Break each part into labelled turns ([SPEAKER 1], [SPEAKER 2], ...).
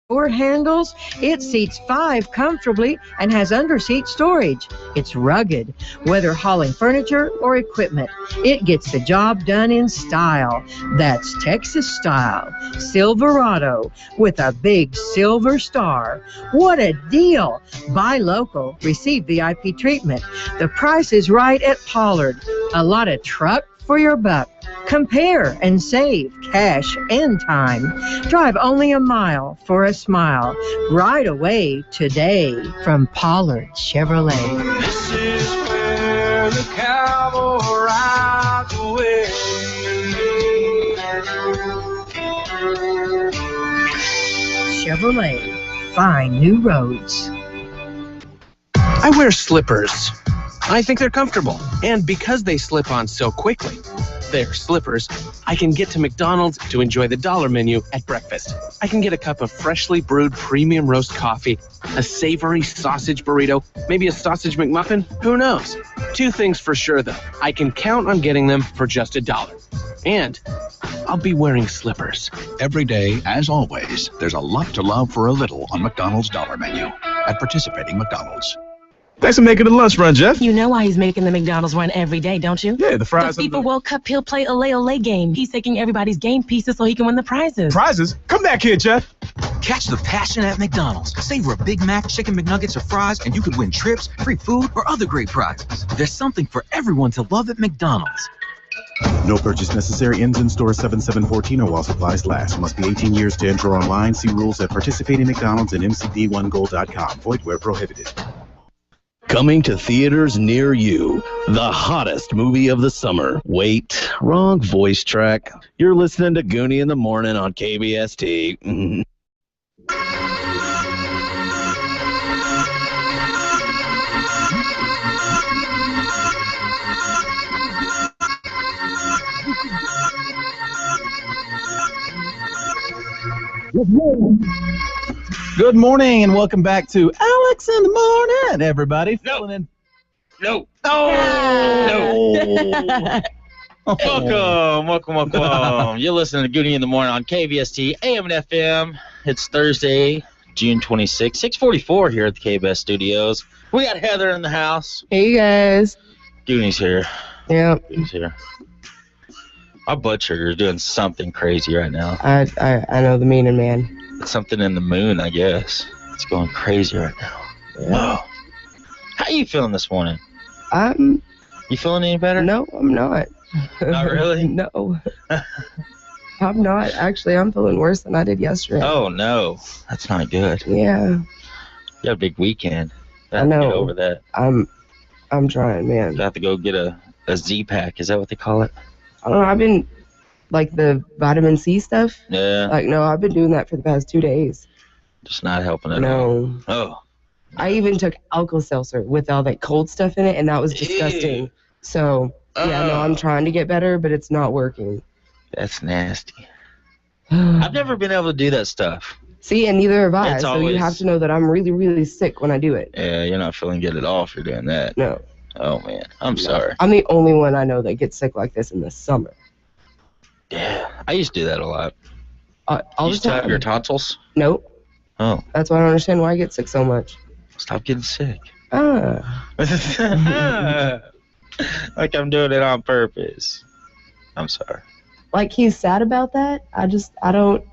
[SPEAKER 1] door handles. It seats 5 comfortably and has under-seat storage. It's rugged, whether hauling furniture or equipment. It gets the job done in style. That's Texas style. Silverado with a big silver star. What a deal! Buy local, receive VIP treatment. The price is right at Pollard. A lot of truck for your buck. Compare and save cash and time. Drive only a mile for a smile. Ride away today from Pollard Chevrolet.
[SPEAKER 2] This is where the cowboy rides away.
[SPEAKER 1] Chevrolet. Find new roads.
[SPEAKER 3] I wear slippers. I think they're comfortable. And because they slip on so quickly, they're slippers, I can get to McDonald's to enjoy the dollar menu at breakfast. I can get a cup of freshly brewed premium roast coffee, a savory sausage burrito, maybe a sausage McMuffin, who knows? 2 things for sure though, I can count on getting them for just $1. And I'll be wearing slippers.
[SPEAKER 4] Every day, as always, there's a lot to love for a little on McDonald's dollar menu at participating McDonald's.
[SPEAKER 5] Thanks for making the lunch run, Jeff.
[SPEAKER 6] You know why he's making the McDonald's run every day, don't you?
[SPEAKER 5] Yeah, the fries.
[SPEAKER 6] The FIFA World Cup, he'll play Ole game. He's taking everybody's game pieces so he can win the prizes.
[SPEAKER 5] Prizes? Come back here, Jeff.
[SPEAKER 7] Catch the passion at McDonald's. Savor a Big Mac, chicken McNuggets, or fries, and you could win trips, free food, or other great prizes. There's something for everyone to love at McDonald's.
[SPEAKER 8] No purchase necessary. Ends in store 7714 or while supplies last. Must be 18 years to enter online. See rules at participating McDonald's and mcd1gold.com. Void where prohibited.
[SPEAKER 9] Coming to theaters near you, the hottest movie of the summer. Wait, wrong voice track. You're listening to Gooney in the Morning on KBST.
[SPEAKER 10] Good morning and welcome back to Alex in the Morning, everybody.
[SPEAKER 11] No. Welcome. You're listening to Gooney in the Morning on KBST, AM and FM. It's Thursday, June 26th, 6:44 here at the KBS studios. We got Heather in the house.
[SPEAKER 12] Hey, guys.
[SPEAKER 11] Gooney's here.
[SPEAKER 12] Yep.
[SPEAKER 11] Gooney's here. My blood sugar is doing something crazy right now.
[SPEAKER 12] I know the meaning, man.
[SPEAKER 11] It's something in the moon, I guess. It's going crazy right now.
[SPEAKER 12] Yeah.
[SPEAKER 11] Whoa. How are you feeling this morning?
[SPEAKER 12] You
[SPEAKER 11] feeling any better?
[SPEAKER 12] No, I'm not.
[SPEAKER 11] Not really?
[SPEAKER 12] No. I'm not. Actually, I'm feeling worse than I did yesterday.
[SPEAKER 11] Oh, no. That's not good.
[SPEAKER 12] Yeah.
[SPEAKER 11] You had a big weekend.
[SPEAKER 12] I know.
[SPEAKER 11] Get over that.
[SPEAKER 12] I'm trying, man.
[SPEAKER 11] You have to go get a Z-Pack. Is that what they call it?
[SPEAKER 12] I don't know. I've been, like, the vitamin C stuff.
[SPEAKER 11] Yeah.
[SPEAKER 12] Like, no, I've been doing that for the past 2 days.
[SPEAKER 11] Just not helping at
[SPEAKER 12] all.
[SPEAKER 11] No. Oh.
[SPEAKER 12] I even took Alka-Seltzer with all that cold stuff in it, and that was disgusting.
[SPEAKER 11] Ew.
[SPEAKER 12] So, yeah, no, I'm trying to get better, but it's not working.
[SPEAKER 11] That's nasty. I've never been able to do that stuff.
[SPEAKER 12] See, and neither have I.
[SPEAKER 11] It's
[SPEAKER 12] So
[SPEAKER 11] always...
[SPEAKER 12] you have to know that I'm really, really sick when I do it.
[SPEAKER 11] Yeah, you're not feeling good at all if you're doing that.
[SPEAKER 12] No.
[SPEAKER 11] Oh, man. I'm sorry.
[SPEAKER 12] I'm the only one I know that gets sick like this in the summer.
[SPEAKER 11] Yeah. I used to do that a lot.
[SPEAKER 12] All
[SPEAKER 11] you
[SPEAKER 12] the
[SPEAKER 11] used to have
[SPEAKER 12] time.
[SPEAKER 11] your tonsils?
[SPEAKER 12] Nope.
[SPEAKER 11] Oh.
[SPEAKER 12] That's why I don't understand why I get sick so much.
[SPEAKER 11] Stop getting sick.
[SPEAKER 12] Ah.
[SPEAKER 11] Like I'm doing it on purpose. I'm sorry.
[SPEAKER 12] Like he's sad about that? I don't...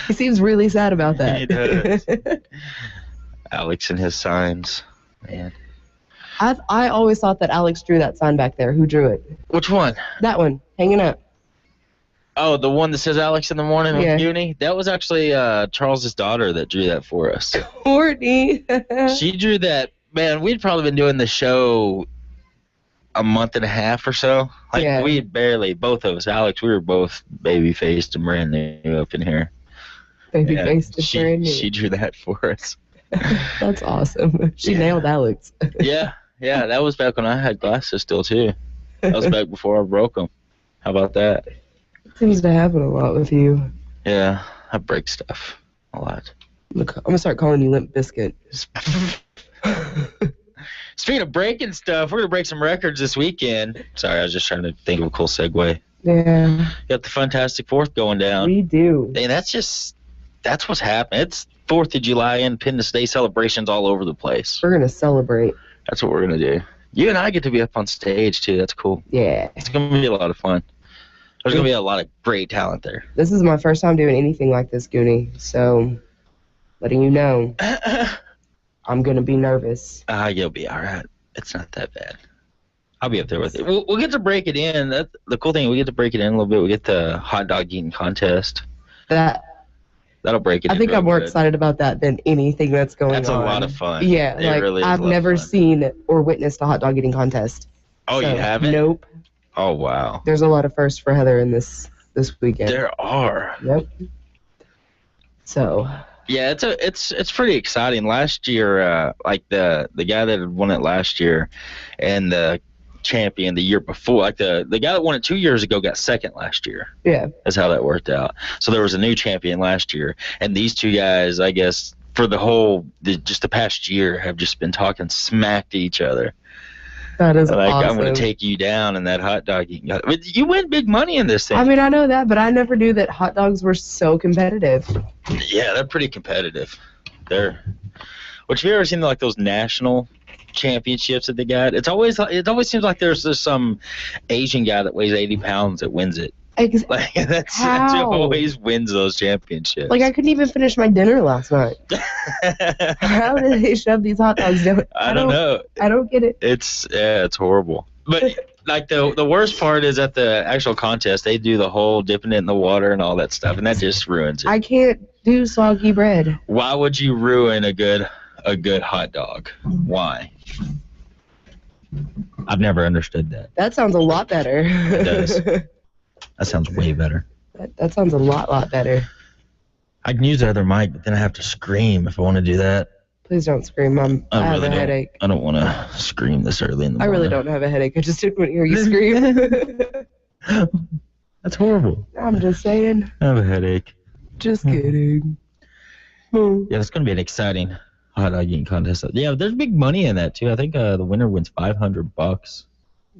[SPEAKER 12] He seems really sad about that.
[SPEAKER 11] He does. Alex and his signs, man.
[SPEAKER 12] I always thought that Alex drew that sign back there. Who drew it?
[SPEAKER 11] Which one?
[SPEAKER 12] That one, hanging up.
[SPEAKER 11] Oh, the one that says Alex in the Morning with
[SPEAKER 12] Yeah.
[SPEAKER 11] Gooney? That was actually Charles's daughter that drew that for us.
[SPEAKER 12] Courtney.
[SPEAKER 11] She drew that. Man, we'd probably been doing the show a month and a half or so. Like,
[SPEAKER 12] Yeah.
[SPEAKER 11] we had barely, both of us, Alex, we were both baby-faced and brand new up in here.
[SPEAKER 12] Baby-faced and brand new.
[SPEAKER 11] She drew that for us.
[SPEAKER 12] That's awesome. She nailed Alex.
[SPEAKER 11] Yeah, that was back when I had glasses still, too. That was back before I broke them. How about that?
[SPEAKER 12] Seems to happen a lot with you.
[SPEAKER 11] Yeah, I break stuff a lot.
[SPEAKER 12] I'm gonna start calling you Limp Biscuit.
[SPEAKER 11] Speaking of breaking stuff, we're going to break some records this weekend. Sorry, I was just trying to think of a cool segue.
[SPEAKER 12] Yeah.
[SPEAKER 11] You got the Fantastic Fourth going down.
[SPEAKER 12] We do.
[SPEAKER 11] And that's what's happening. It's 4th of July, Independence Day celebrations all over the place.
[SPEAKER 12] We're gonna celebrate.
[SPEAKER 11] That's what we're going to do. You and I get to be up on stage, too. That's cool.
[SPEAKER 12] Yeah.
[SPEAKER 11] It's going to be a lot of fun. There's going to be a lot of great talent there.
[SPEAKER 12] This is my first time doing anything like this, Gooney. So, letting you know, I'm going to be nervous.
[SPEAKER 11] You'll be all right. It's not that bad. I'll be up there with you. We'll get to break it in. That's the cool thing. We get to break it in a little bit. We get the hot dog eating contest. That'll break it in.
[SPEAKER 12] I think I'm more excited about that than anything that's going on.
[SPEAKER 11] That's a lot of fun.
[SPEAKER 12] Yeah,
[SPEAKER 11] It really is
[SPEAKER 12] I've
[SPEAKER 11] a lot of
[SPEAKER 12] never
[SPEAKER 11] fun.
[SPEAKER 12] seen or witnessed a hot dog eating contest.
[SPEAKER 11] Oh, you haven't?
[SPEAKER 12] Nope.
[SPEAKER 11] Oh, wow.
[SPEAKER 12] There's a lot of firsts for Heather in this weekend.
[SPEAKER 11] There are.
[SPEAKER 12] Yep. So.
[SPEAKER 11] Yeah, it's pretty exciting. Last year, like the guy that had won it last year, and the champion the year before, like the guy that won it 2 years ago got second last year.
[SPEAKER 12] Yeah.
[SPEAKER 11] That's how that worked out. So there was a new champion last year, and these two guys, I guess, for just the past year, have just been talking smack to each other.
[SPEAKER 12] That is
[SPEAKER 11] like,
[SPEAKER 12] awesome.
[SPEAKER 11] I'm going to take you down in that hot dog eating. You win big money in this thing.
[SPEAKER 12] I mean, I know that, but I never knew that hot dogs were so competitive.
[SPEAKER 11] Yeah, they're pretty competitive. Which, have you ever seen like those national championships that they got? It always seems like there's some Asian guy that weighs 80 pounds that wins it. Like that's who always wins those championships.
[SPEAKER 12] Like I couldn't even finish my dinner last night. How did they shove these hot dogs down?
[SPEAKER 11] I don't know.
[SPEAKER 12] I don't get it.
[SPEAKER 11] It's horrible. But like the worst part is at the actual contest, they do the whole dipping it in the water and all that stuff, and that just ruins it.
[SPEAKER 12] I can't do soggy bread.
[SPEAKER 11] Why would you ruin a good hot dog? Why? I've never understood that.
[SPEAKER 12] That sounds a lot better.
[SPEAKER 11] It does. That sounds way better.
[SPEAKER 12] That sounds a lot better.
[SPEAKER 11] I can use the other mic, but then I have to scream if I want to do that.
[SPEAKER 12] Please don't scream. I have a headache.
[SPEAKER 11] I don't want to scream this early in the morning.
[SPEAKER 12] I really don't have a headache. I just didn't want to hear you scream.
[SPEAKER 11] That's horrible.
[SPEAKER 12] I'm just saying.
[SPEAKER 11] I have a headache.
[SPEAKER 12] Just kidding.
[SPEAKER 11] Yeah, it's going to be an exciting hot dog eating contest. Yeah, there's big money in that, too. I think the winner wins $500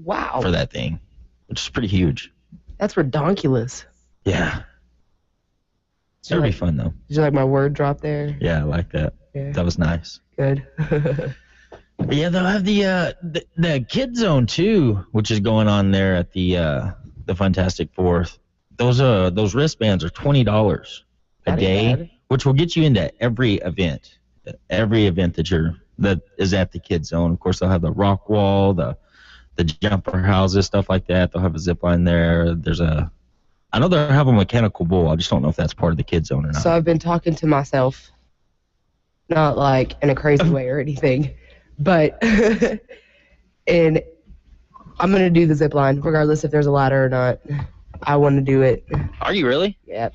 [SPEAKER 12] Wow.
[SPEAKER 11] for that thing, which is pretty huge.
[SPEAKER 12] That's redonkulous.
[SPEAKER 11] Yeah. That'll be fun, though.
[SPEAKER 12] Did you like my word drop there?
[SPEAKER 11] Yeah, I like that.
[SPEAKER 12] Yeah.
[SPEAKER 11] That was nice.
[SPEAKER 12] Good.
[SPEAKER 11] Yeah, they'll have the kid zone, too, which is going on there at the Fantastic Fourth. Those wristbands are $20 a day, which will get you into every event. Every event that is at the kid zone. Of course, they'll have the rock wall, the jumper houses, stuff like that. They'll have a zip line there. I know they'll have a mechanical bull. I just don't know if that's part of the kid zone or not.
[SPEAKER 12] So I've been talking to myself, not like in a crazy way or anything, but and I'm gonna do the zip line regardless if there's a ladder or not. I want to do it.
[SPEAKER 11] Are you really?
[SPEAKER 12] Yep.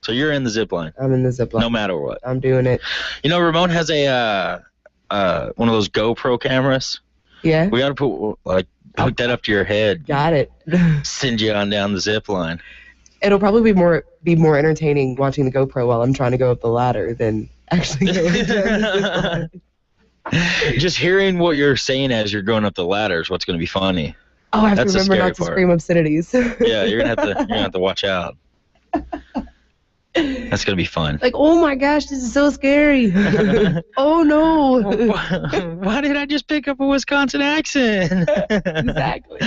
[SPEAKER 11] So you're in the zip line?
[SPEAKER 12] I'm in the zip line.
[SPEAKER 11] No matter what.
[SPEAKER 12] I'm doing it.
[SPEAKER 11] You know, Ramon has a one of those GoPro cameras.
[SPEAKER 12] Yeah.
[SPEAKER 11] We got to hook that up to your head.
[SPEAKER 12] Got it.
[SPEAKER 11] Send you on down the zip line.
[SPEAKER 12] It'll probably be more entertaining watching the GoPro while I'm trying to go up the ladder than actually going down the zip line.
[SPEAKER 11] Just hearing what you're saying as you're going up the ladder is what's going to be funny.
[SPEAKER 12] Oh, I have
[SPEAKER 11] That's
[SPEAKER 12] to remember not to scream obscenities.
[SPEAKER 11] Yeah, you're gonna have to watch out. That's gonna be fun.
[SPEAKER 12] Like, oh my gosh, this is so scary. Oh no.
[SPEAKER 11] Why did I just pick up a Wisconsin accent?
[SPEAKER 12] Exactly.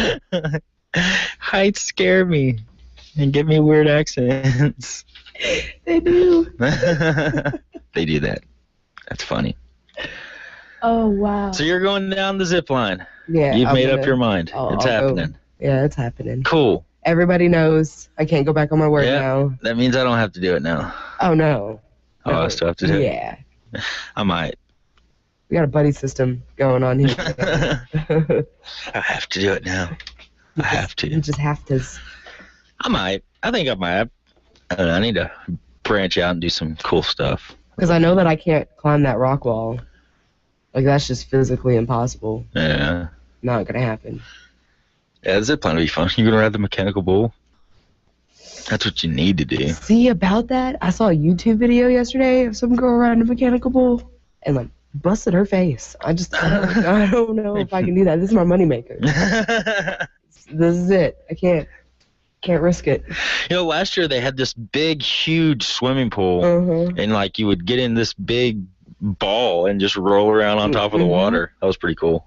[SPEAKER 11] Heights scare me and give me weird accents.
[SPEAKER 12] They do.
[SPEAKER 11] They do that. That's funny.
[SPEAKER 12] Oh wow.
[SPEAKER 11] So you're going down the zip line.
[SPEAKER 12] Yeah.
[SPEAKER 11] You've made up your mind. It's happening.
[SPEAKER 12] Go. Yeah, it's happening.
[SPEAKER 11] Cool.
[SPEAKER 12] Everybody knows I can't go back on my word now.
[SPEAKER 11] That means I don't have to do it now.
[SPEAKER 12] Oh no.
[SPEAKER 11] Oh, I still have to do it?
[SPEAKER 12] Yeah.
[SPEAKER 11] I might.
[SPEAKER 12] We got a buddy system going on here.
[SPEAKER 11] I have to do it now. I have to.
[SPEAKER 12] You just have to.
[SPEAKER 11] I might. I think I might. I don't know, I need to branch out and do some cool stuff.
[SPEAKER 12] Because I know that I can't climb that rock wall. Like, that's just physically impossible.
[SPEAKER 11] Yeah.
[SPEAKER 12] Not going to happen.
[SPEAKER 11] Yeah, the zip line will be fun. You're going to ride the mechanical bull? That's what you need to do.
[SPEAKER 12] See, about that, I saw a YouTube video yesterday of some girl riding a mechanical bull and, like, busted her face. I don't know if I can do that. This is my moneymaker. This is it. I can't. Can't risk it.
[SPEAKER 11] You know, last year they had this big, huge swimming pool, and like you would get in this big ball and just roll around on top of the water. That was pretty cool.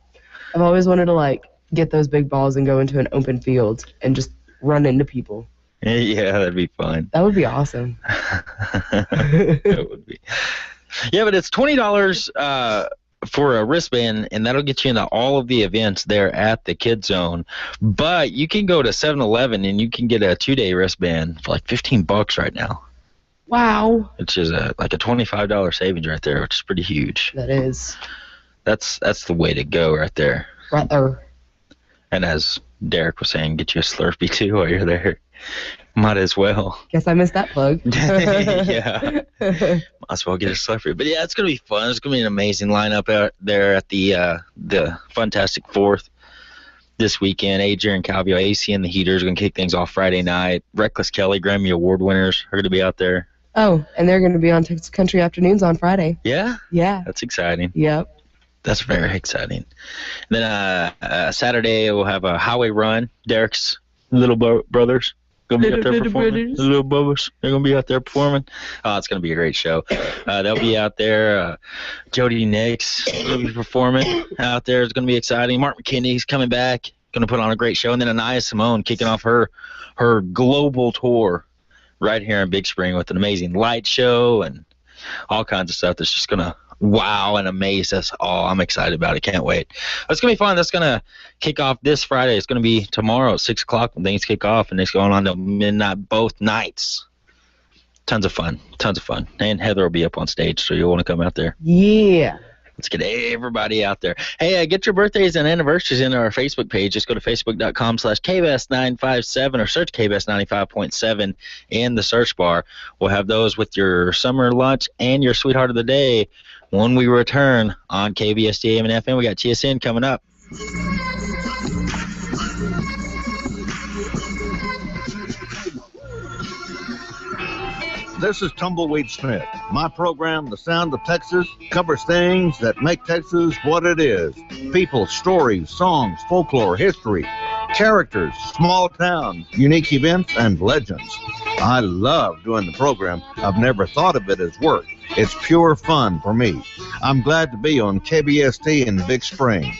[SPEAKER 12] I've always wanted to like get those big balls and go into an open field and just run into people.
[SPEAKER 11] Yeah, that'd be fun.
[SPEAKER 12] That would be awesome.
[SPEAKER 11] That would be. Yeah, but it's $20 for a wristband, and that'll get you into all of the events there at the Kids Zone. But you can go to 7-Eleven and you can get a 2-day wristband for like $15 right now.
[SPEAKER 12] Wow.
[SPEAKER 11] Which is like a $25 savings right there, which is pretty huge.
[SPEAKER 12] That is.
[SPEAKER 11] That's the way to go right there.
[SPEAKER 12] Right there.
[SPEAKER 11] And as Derek was saying, get you a Slurpee too while you're there. Might as well.
[SPEAKER 12] Guess I missed that plug.
[SPEAKER 11] Yeah. Might as well get a Slurpee. But yeah, it's going to be fun. It's going to be an amazing lineup out there at the Fantastic Fourth this weekend. Adrian Calvio, AC and the Heaters are going to kick things off Friday night. Reckless Kelly, Grammy Award winners are going to be out there.
[SPEAKER 12] Oh, and they're going to be on Texas Country Afternoons on Friday.
[SPEAKER 11] Yeah?
[SPEAKER 12] Yeah.
[SPEAKER 11] That's exciting.
[SPEAKER 12] Yep.
[SPEAKER 11] That's very exciting. Then Saturday we'll have a highway run. Derek's little brothers going to be out there performing. The little Bubbas. They're going to be out there performing. Oh, it's going to be a great show. They'll be out there. Jody Nix will be performing out there. It's going to be exciting. Mark McKinney's coming back. Going to put on a great show. And then Anaya Simone kicking off her global tour right here in Big Spring with an amazing light show and all kinds of stuff that's just going to wow and amaze us all. I'm excited about it. Can't wait. It's going to be fun. That's going to kick off this Friday. It's going to be tomorrow at 6 o'clock when things kick off, and it's going on till midnight both nights. Tons of fun. Tons of fun. And Heather will be up on stage, so you'll want to come out there.
[SPEAKER 12] Yeah.
[SPEAKER 11] Let's get everybody out there. Hey, get your birthdays and anniversaries into our Facebook page. Just go to facebook.com/KBS957 or search KBS 95.7 in the search bar. We'll have those with your summer lunch and your sweetheart of the day when we return on KBSD AM and FM. We got TSN coming up.
[SPEAKER 13] This is Tumbleweed Smith. My program, The Sound of Texas, covers things that make Texas what it is. People, stories, songs, folklore, history, characters, small towns, unique events, and legends. I love doing the program. I've never thought of it as work. It's pure fun for me. I'm glad to be on KBST in Big Spring.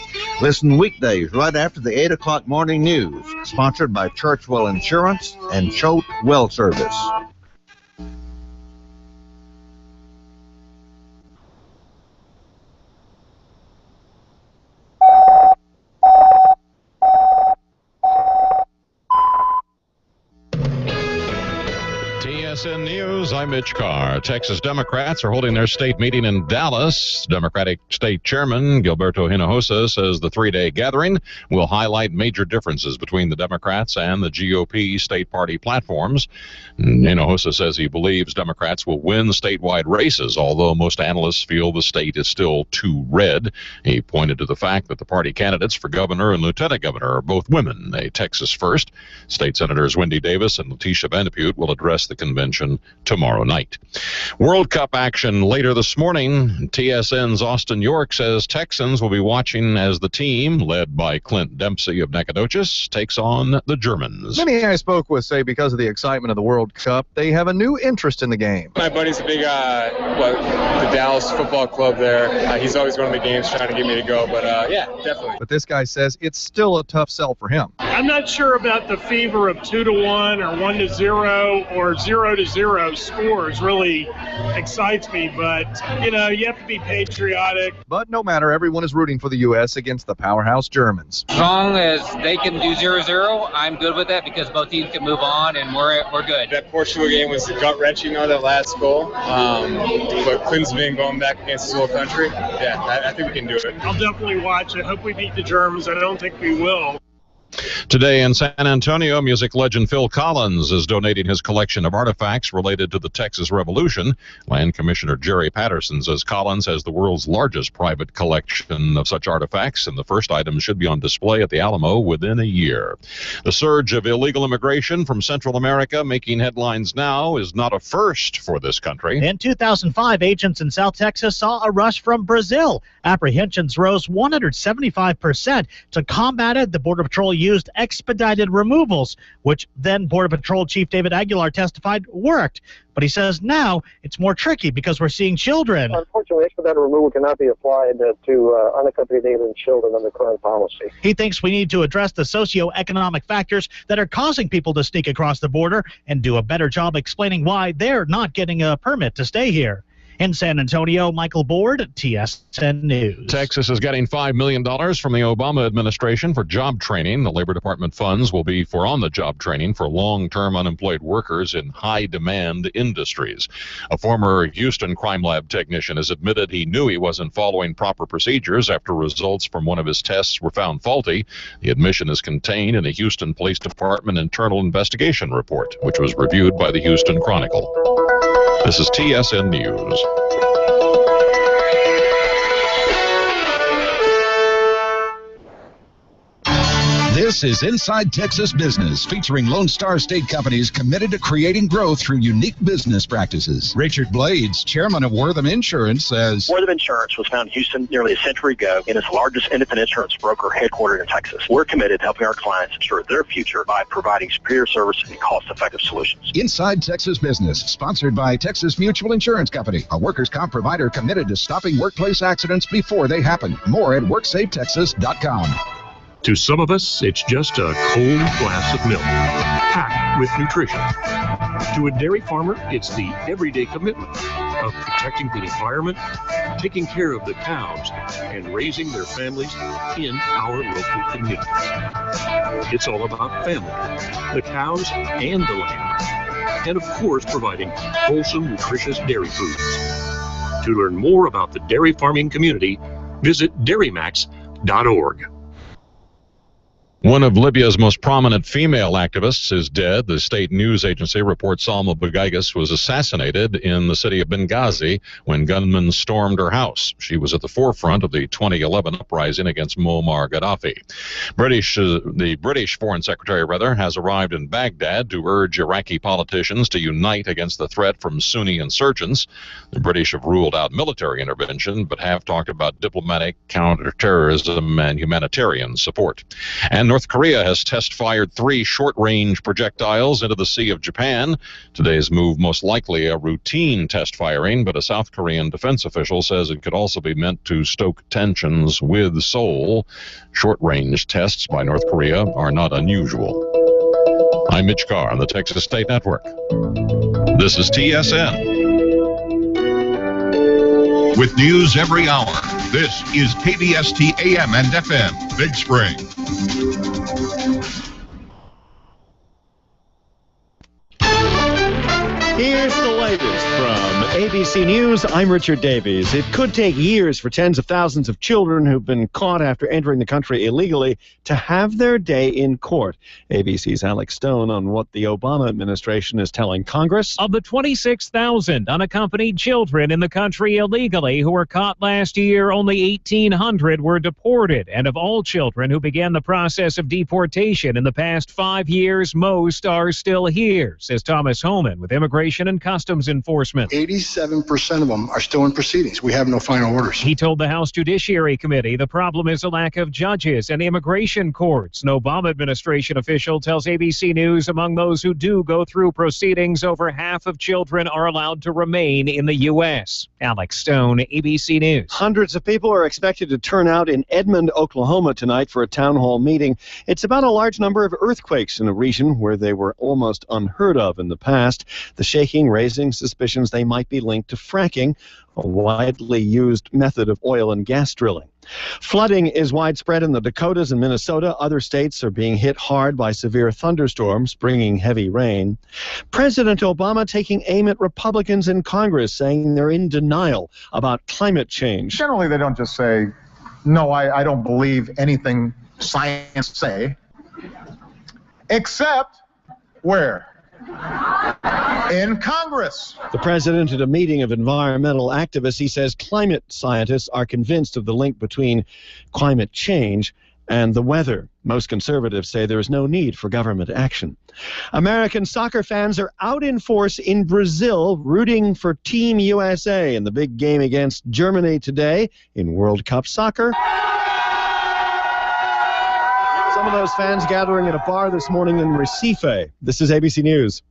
[SPEAKER 13] Listen weekdays right after the 8 o'clock morning news, sponsored by Churchwell Insurance and Choate Well Service.
[SPEAKER 14] TSN News, I'm Mitch Carr. Texas Democrats are holding their state meeting in Dallas. Democratic State Chairman Gilberto Hinojosa says the three-day gathering will highlight major differences between the Democrats and the GOP state party platforms. Hinojosa says he believes Democrats will win statewide races, although most analysts feel the state is still too red. He pointed to the fact that the party candidates for governor and lieutenant governor are both women, a Texas first. State Senators Wendy Davis and Letitia Vanderpute will address the convention tomorrow night. World Cup action later this morning. TSN's Austin York says Texans will be watching as the team, led by Clint Dempsey of Nacogdoches, takes on the Germans.
[SPEAKER 15] Many I spoke with say because of the excitement of the World Cup, they have a new interest in the game.
[SPEAKER 16] My buddy's a big, the Dallas football club there. He's always going to the games trying to get me to go, but yeah, definitely.
[SPEAKER 15] But this guy says it's still a tough sell for him.
[SPEAKER 17] I'm not sure about the fever of 2-1 or 1-0 or 0-0 scores really excites me, but you have to be patriotic.
[SPEAKER 15] But no matter, everyone is rooting for the U.S. against the powerhouse Germans.
[SPEAKER 18] As long as they can do 0-0, I'm good with that because both teams can move on and we're good.
[SPEAKER 16] That Portugal game was gut-wrenching on that last goal, but Clinton's been going back against his whole country. Yeah, I think we can do it.
[SPEAKER 17] I'll definitely watch. I hope we beat the Germans. I don't think we will.
[SPEAKER 14] Today in San Antonio, music legend Phil Collins is donating his collection of artifacts related to the Texas Revolution. Land Commissioner Jerry Patterson says Collins has the world's largest private collection of such artifacts, and the first items should be on display at the Alamo within a year. The surge of illegal immigration from Central America making headlines now is not a first for this country.
[SPEAKER 19] In 2005, agents in South Texas saw a rush from Brazil. Apprehensions rose 175%. To combat it, the Border Patrol used expedited removals, which then Border Patrol Chief David Aguilar testified worked. But he says now it's more tricky because we're seeing children.
[SPEAKER 20] Unfortunately, expedited removal cannot be applied to unaccompanied alien children under current policy.
[SPEAKER 19] He thinks we need to address the socioeconomic factors that are causing people to sneak across the border and do a better job explaining why they're not getting a permit to stay here. In San Antonio, Michael Board, TSN News.
[SPEAKER 14] Texas is getting $5 million from the Obama administration for job training. The Labor Department funds will be for on-the-job training for long-term unemployed workers in high-demand industries. A former Houston crime lab technician has admitted he knew he wasn't following proper procedures after results from one of his tests were found faulty. The admission is contained in a Houston Police Department internal investigation report, which was reviewed by the Houston Chronicle. This is TSN News.
[SPEAKER 4] This is Inside Texas Business, featuring Lone Star State companies committed to creating growth through unique business practices. Richard Blades, chairman of Wortham Insurance, says,
[SPEAKER 21] Wortham Insurance was founded in Houston nearly a century ago and is the largest independent insurance broker headquartered in Texas. We're committed to helping our clients ensure their future by providing superior service and cost-effective solutions.
[SPEAKER 4] Inside Texas Business, sponsored by Texas Mutual Insurance Company, a workers' comp provider committed to stopping workplace accidents before they happen. More at WorksafeTexas.com.
[SPEAKER 22] To some of us, it's just a cold glass of milk, packed with nutrition. To a dairy farmer, it's the everyday commitment of protecting the environment, taking care of the cows, and raising their families in our local communities. It's all about family, the cows and the land, and of course providing wholesome, nutritious dairy foods. To learn more about the dairy farming community, visit dairymax.org.
[SPEAKER 14] One of Libya's most prominent female activists is dead. The state news agency reports Salma Bagaigas was assassinated in the city of Benghazi when gunmen stormed her house. She was at the forefront of the 2011 uprising against Muammar Gaddafi. The British Foreign Secretary, has arrived in Baghdad to urge Iraqi politicians to unite against the threat from Sunni insurgents. The British have ruled out military intervention, but have talked about diplomatic, counterterrorism, and humanitarian support. And North Korea has test-fired 3 short-range projectiles into the Sea of Japan. Today's move most likely a routine test firing, but a South Korean defense official says it could also be meant to stoke tensions with Seoul. Short-range tests by North Korea are not unusual. I'm Mitch Carr on the Texas State Network. This is TSN.
[SPEAKER 23] With news every hour, this is KBST AM and FM, Big Spring.
[SPEAKER 24] Here's the latest from ABC News. I'm Richard Davies. It could take years for tens of thousands of children who've been caught after entering the country illegally to have their day in court. ABC's Alex Stone on what the Obama administration is telling Congress.
[SPEAKER 25] Of the 26,000 unaccompanied children in the country illegally who were caught last year, only 1,800 were deported. And of all children who began the process of deportation in the past 5 years, most are still here, says Thomas Holman with Immigration and Customs Enforcement.
[SPEAKER 26] 87% of them are still in proceedings. We have no final orders.
[SPEAKER 25] He told the House Judiciary Committee the problem is a lack of judges and immigration courts. An Obama administration official tells ABC News among those who do go through proceedings, over half of children are allowed to remain in the U.S. Alex Stone, ABC News.
[SPEAKER 24] Hundreds of people are expected to turn out in Edmond, Oklahoma tonight for a town hall meeting. It's about a large number of earthquakes in a region where they were almost unheard of in the past. The shaking raising suspicions they might be linked to fracking, a widely used method of oil and gas drilling. Flooding is widespread in the Dakotas and Minnesota. Other states are being hit hard by severe thunderstorms, bringing heavy rain. President Obama taking aim at Republicans in Congress, saying they're in denial about climate change.
[SPEAKER 27] Generally, they don't just say, no, I don't believe anything science say, except where? In Congress.
[SPEAKER 24] The president at a meeting of environmental activists, he says climate scientists are convinced of the link between climate change and the weather. Most conservatives say there is no need for government action. American soccer fans are out in force in Brazil, rooting for Team USA in the big game against Germany today in World Cup soccer. Some some of those fans gathering at a bar this morning in Recife. This is ABC News.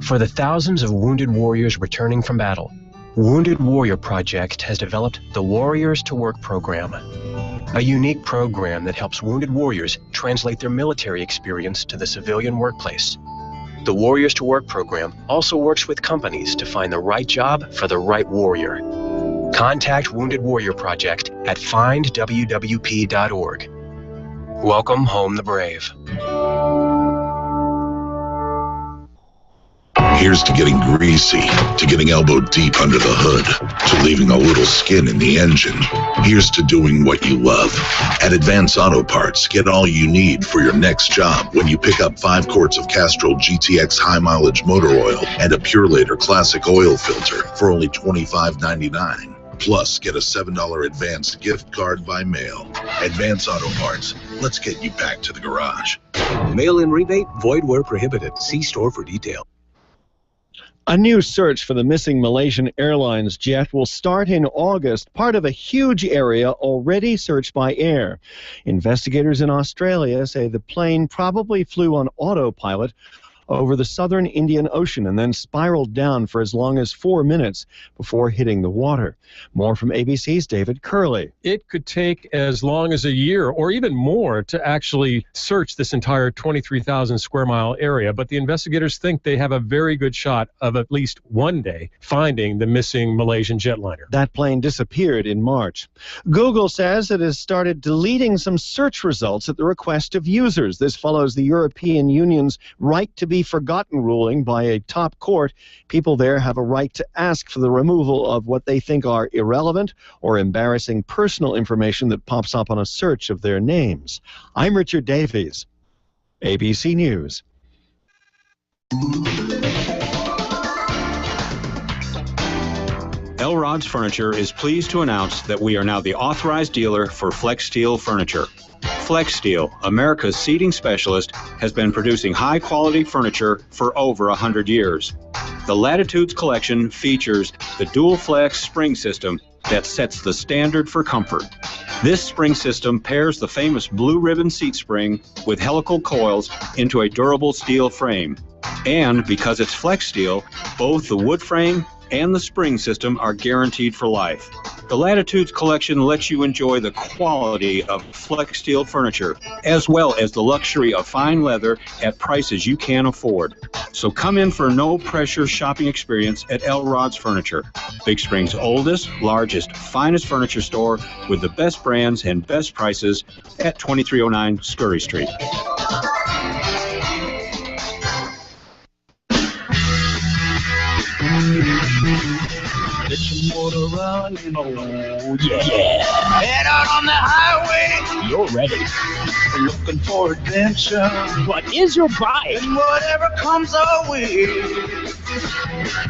[SPEAKER 1] For the thousands of wounded warriors returning from battle, Wounded Warrior Project has developed the Warriors to Work program, a unique program that helps wounded warriors translate their military experience to the civilian workplace. The Warriors to Work program also works with companies to find the right job for the right warrior. Contact Wounded Warrior Project at findwwp.org. Welcome home the brave.
[SPEAKER 23] Here's to getting greasy, to getting elbow deep under the hood, to leaving a little skin in the engine. Here's to doing what you love. At Advance Auto Parts, get all you need for your next job when you pick up 5 quarts of Castrol GTX high mileage motor oil and a Purelator classic oil filter for only $25.99. Plus, get a $7 advance gift card by mail. Advance Auto Parts. Let's get you back to the garage.
[SPEAKER 2] Mail-in rebate, void where prohibited. See store for detail.
[SPEAKER 24] A new search for the missing Malaysian Airlines jet will start in August, part of a huge area already searched by air. Investigators in Australia say the plane probably flew on autopilot over the southern Indian Ocean and then spiraled down for as long as 4 minutes before hitting the water. More from ABC's David Curley.
[SPEAKER 3] It could take as long as a year or even more to actually search this entire 23,000 square mile area, but the investigators think they have a very good shot of at least one day finding the missing Malaysian jetliner.
[SPEAKER 24] That plane disappeared in March. Google says it has started deleting some search results at the request of users. This follows the European Union's right to be forgotten ruling by a top court. People there have a right to ask for the removal of what they think are irrelevant or embarrassing personal information that pops up on a search of their names. I'm Richard Davies, ABC News.
[SPEAKER 5] Elrod's Furniture is pleased to announce that we are now the authorized dealer for Flex Steel furniture. Flex Steel, America's seating specialist, has been producing high-quality furniture for over 100 years. The Latitudes collection features the Dual Flex spring system that sets the standard for comfort. This spring system pairs the famous blue ribbon seat spring with helical coils into a durable steel frame. And because it's Flex Steel, both the wood frame and the spring system are guaranteed for life. The Latitudes collection lets you enjoy the quality of Flex Steel furniture, as well as the luxury of fine leather at prices you can afford. So come in for a no-pressure shopping experience at Elrod's Furniture, Big Spring's oldest, largest, finest furniture store with the best brands and best prices at 2309 Scurry Street.
[SPEAKER 6] Get your motor running, oh yeah. Head out on the highway. You're ready. We're looking for adventure. What is your bike? And whatever comes our way.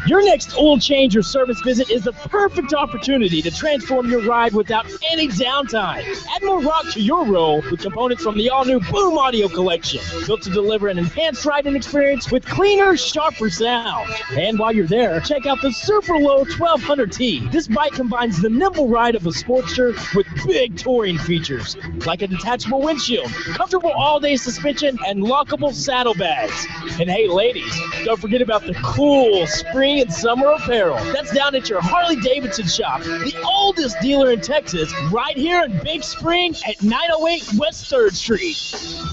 [SPEAKER 7] Your next oil change or service visit is the perfect opportunity to transform your ride without any downtime. Add more rock to your roll with components from the all-new Boom Audio Collection, built to deliver an enhanced riding experience with cleaner, sharper sound. And while you're there, check out the super low 1200T. This bike combines the nimble ride of a Sportster with big touring features, like a detachable windshield, comfortable all-day suspension, and lockable saddlebags. And hey, ladies, don't forget about the cool spring and summer apparel. That's down at your Harley-Davidson shop, the oldest dealer in Texas, right here in Big Spring at 908 West 3rd Street.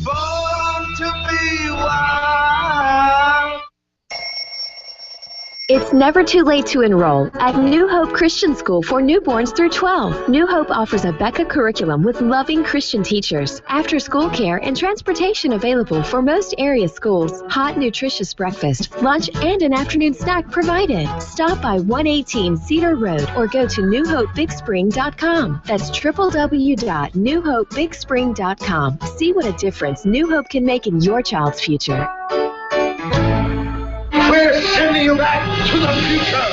[SPEAKER 6] Born to be wild.
[SPEAKER 8] It's never too late to enroll at New Hope Christian School for newborns through 12. New Hope offers a Becca curriculum with loving Christian teachers, after-school care, and transportation available for most area schools. Hot, nutritious breakfast, lunch, and an afternoon snack provided. Stop by 118 Cedar Road or go to newhopebigspring.com. That's www.newhopebigspring.com. See what a difference New Hope can make in your child's future.
[SPEAKER 6] We're sending you back to the future.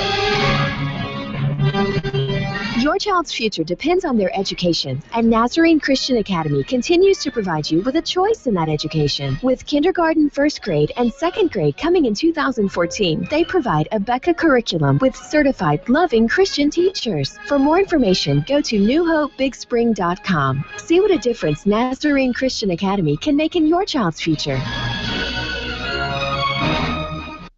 [SPEAKER 8] Your child's future depends on their education, and Nazarene Christian Academy continues to provide you with a choice in that education. With kindergarten, first grade, and second grade coming in 2014, they provide a Becca curriculum with certified, loving Christian teachers. For more information, go to newhopebigspring.com. See what a difference Nazarene Christian Academy can make in your child's future.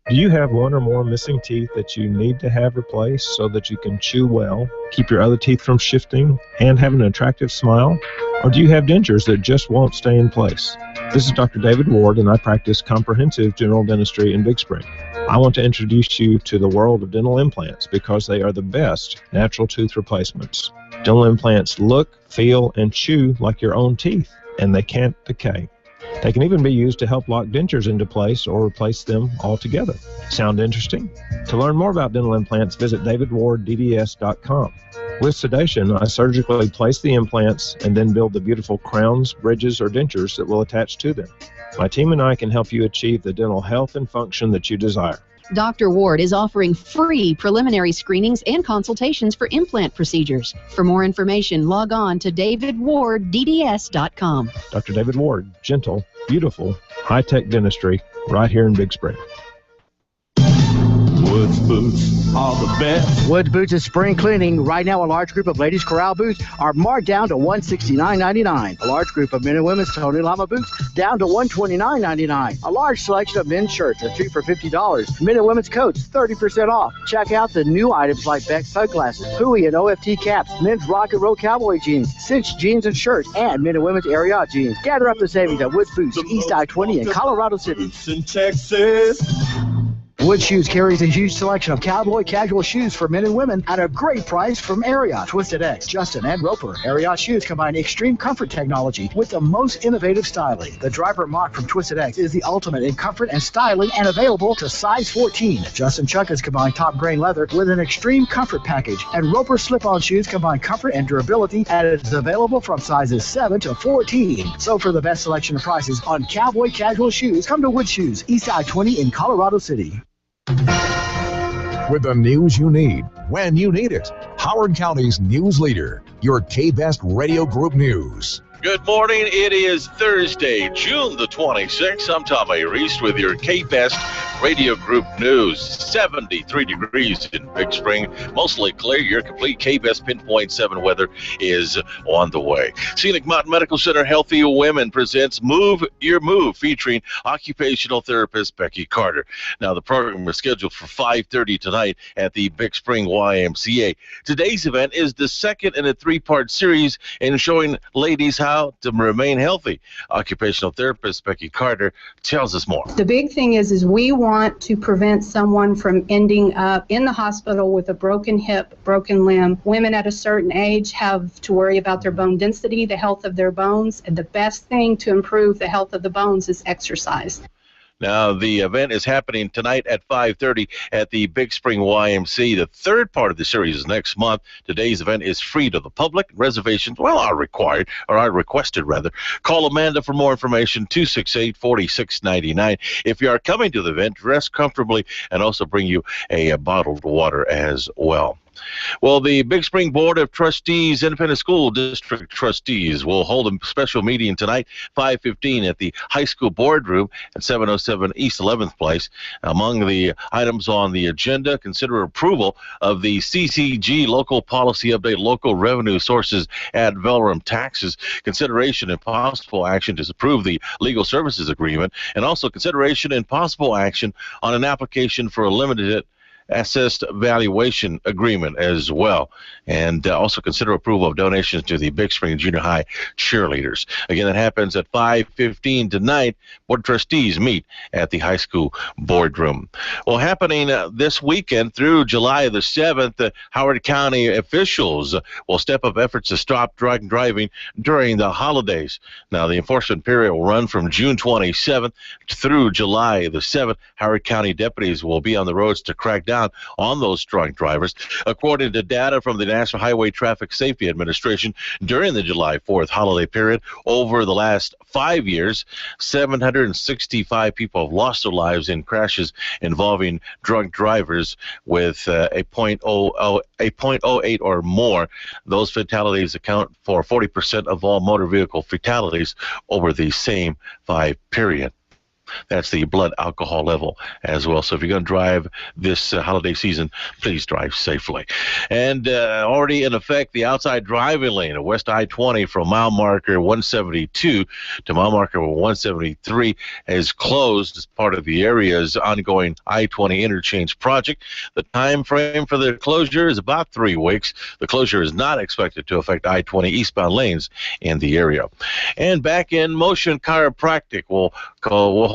[SPEAKER 9] Do you have one or more missing teeth that you need to have replaced so that you can chew well, keep your other teeth from shifting, and have an attractive smile? Or do you have dentures that just won't stay in place? This is Dr. David Ward, and I practice comprehensive general dentistry in Big Spring. I want to introduce you to the world of dental implants because they are the best natural tooth replacements. Dental implants look, feel, and chew like your own teeth, and they can't decay. They can even be used to help lock dentures into place or replace them altogether. Sound interesting? To learn more about dental implants, visit davidwarddds.com. With sedation, I surgically place the implants and then build the beautiful crowns, bridges, or dentures that will attach to them. My team and I can help you achieve the dental health and function that you desire.
[SPEAKER 10] Dr. Ward is offering free preliminary screenings and consultations for implant procedures. For more information, log on to davidwarddds.com.
[SPEAKER 9] Dr. David Ward, gentle, beautiful, high-tech dentistry, right here in Big Spring.
[SPEAKER 6] Woods boots are the best.
[SPEAKER 11] Woods Boots is spring cleaning. Right now, a large group of ladies' corral boots are marked down to $169.99. A large group of men and women's Tony Lama boots down to $129.99. A large selection of men's shirts are 2 for $50. Men and women's coats 30% off. Check out the new items like Beck sunglasses, Huey and OFT caps, men's rock and roll cowboy jeans, cinched jeans and shirts, and men and women's Ariat jeans. Gather up the savings at Woods Boots, East I-20 in Colorado City.
[SPEAKER 6] In Texas.
[SPEAKER 11] Wood Shoes carries a huge selection of cowboy casual shoes for men and women at a great price from Ariat, Twisted X, Justin, and Roper. Ariat shoes combine extreme comfort technology with the most innovative styling. The driver mock from Twisted X is the ultimate in comfort and styling and available to size 14. Justin Chukkas combine top grain leather with an extreme comfort package, and Roper slip-on shoes combine comfort and durability and is available from sizes 7 to 14. So for the best selection of prices on cowboy casual shoes, come to Wood Shoes, East I-20 in Colorado City.
[SPEAKER 12] With the news you need, when you need it. Howard County's news leader, your K-Best Radio Group News.
[SPEAKER 13] Good morning. It is Thursday, June the 26th. I'm Tommy Reese with your K-Best Radio Group News. 73 degrees in Big Spring. Mostly clear. Your complete K-Best Pinpoint 7 weather is on the way. Scenic Mountain Medical Center Healthy Women presents Move Your Move, featuring occupational therapist Becky Carter. Now, the program is scheduled for 5:30 tonight at the Big Spring YMCA. Today's event is the second in a 3-part series in showing ladies how to remain healthy. Occupational therapist Becky Carter tells us more.
[SPEAKER 15] The big thing is we want to prevent someone from ending up in the hospital with a broken hip, broken limb. Women at a certain age have to worry about their bone density, the health of their bones, and the best thing to improve the health of the bones is exercise.
[SPEAKER 13] Now, the event is happening tonight at 5:30 at the Big Spring YMC. The third part of the series is next month. Today's event is free to the public. Reservations, are required, or are requested, rather. Call Amanda for more information, 268-4699. If you are coming to the event, dress comfortably and also bring you a bottled water as well. Well, the Big Spring Board of Trustees, Independent School District Trustees, will hold a special meeting tonight, 5:15 at the high school boardroom at 707 East 11th Place. Among the items on the agenda, consider approval of the CCG Local Policy Update, Local Revenue Sources Ad Valorem Taxes, consideration and possible action to approve the Legal Services Agreement, and also consideration and possible action on an application for a limited assessed valuation agreement as well, and also consider approval of donations to the Big Spring Junior High cheerleaders. Again, that happens at 5:15 tonight. Board of Trustees meet at the high school boardroom. Well, happening this weekend through July the 7th, Howard County officials will step up efforts to stop drunk driving during the holidays. Now, the enforcement period will run from June 27th through July the 7th. Howard County deputies will be on the roads to crack down down on those drunk drivers. According to data from the National Highway Traffic Safety Administration, during the July 4th holiday period, over the last 5 years, 765 people have lost their lives in crashes involving drunk drivers with a 0.08 or more. Those fatalities account for 40% of all motor vehicle fatalities over the same 5 period. That's the blood alcohol level as well. So if you're going to drive this holiday season, please drive safely. And already in effect, the outside driving lane of West I-20 from mile marker 172 to mile marker 173 is closed as part of the area's ongoing I-20 interchange project. The time frame for the closure is about 3 weeks. The closure is not expected to affect I-20 eastbound lanes in the area. And back in motion, chiropractic will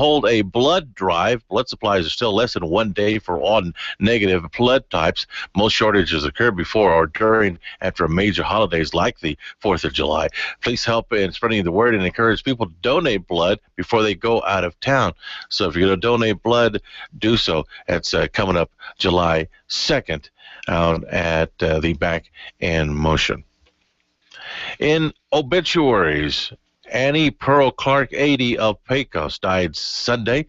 [SPEAKER 13] hold a blood drive. Blood supplies are still less than 1 day for all negative blood types. Most shortages occur before or during after major holidays like the 4th of July. Please help in spreading the word and encourage people to donate blood before they go out of town. So if you're going to donate blood, do so. It's coming up July 2nd out at the Back in Motion. In obituaries, Annie Pearl Clark, 80, of Pecos, died Sunday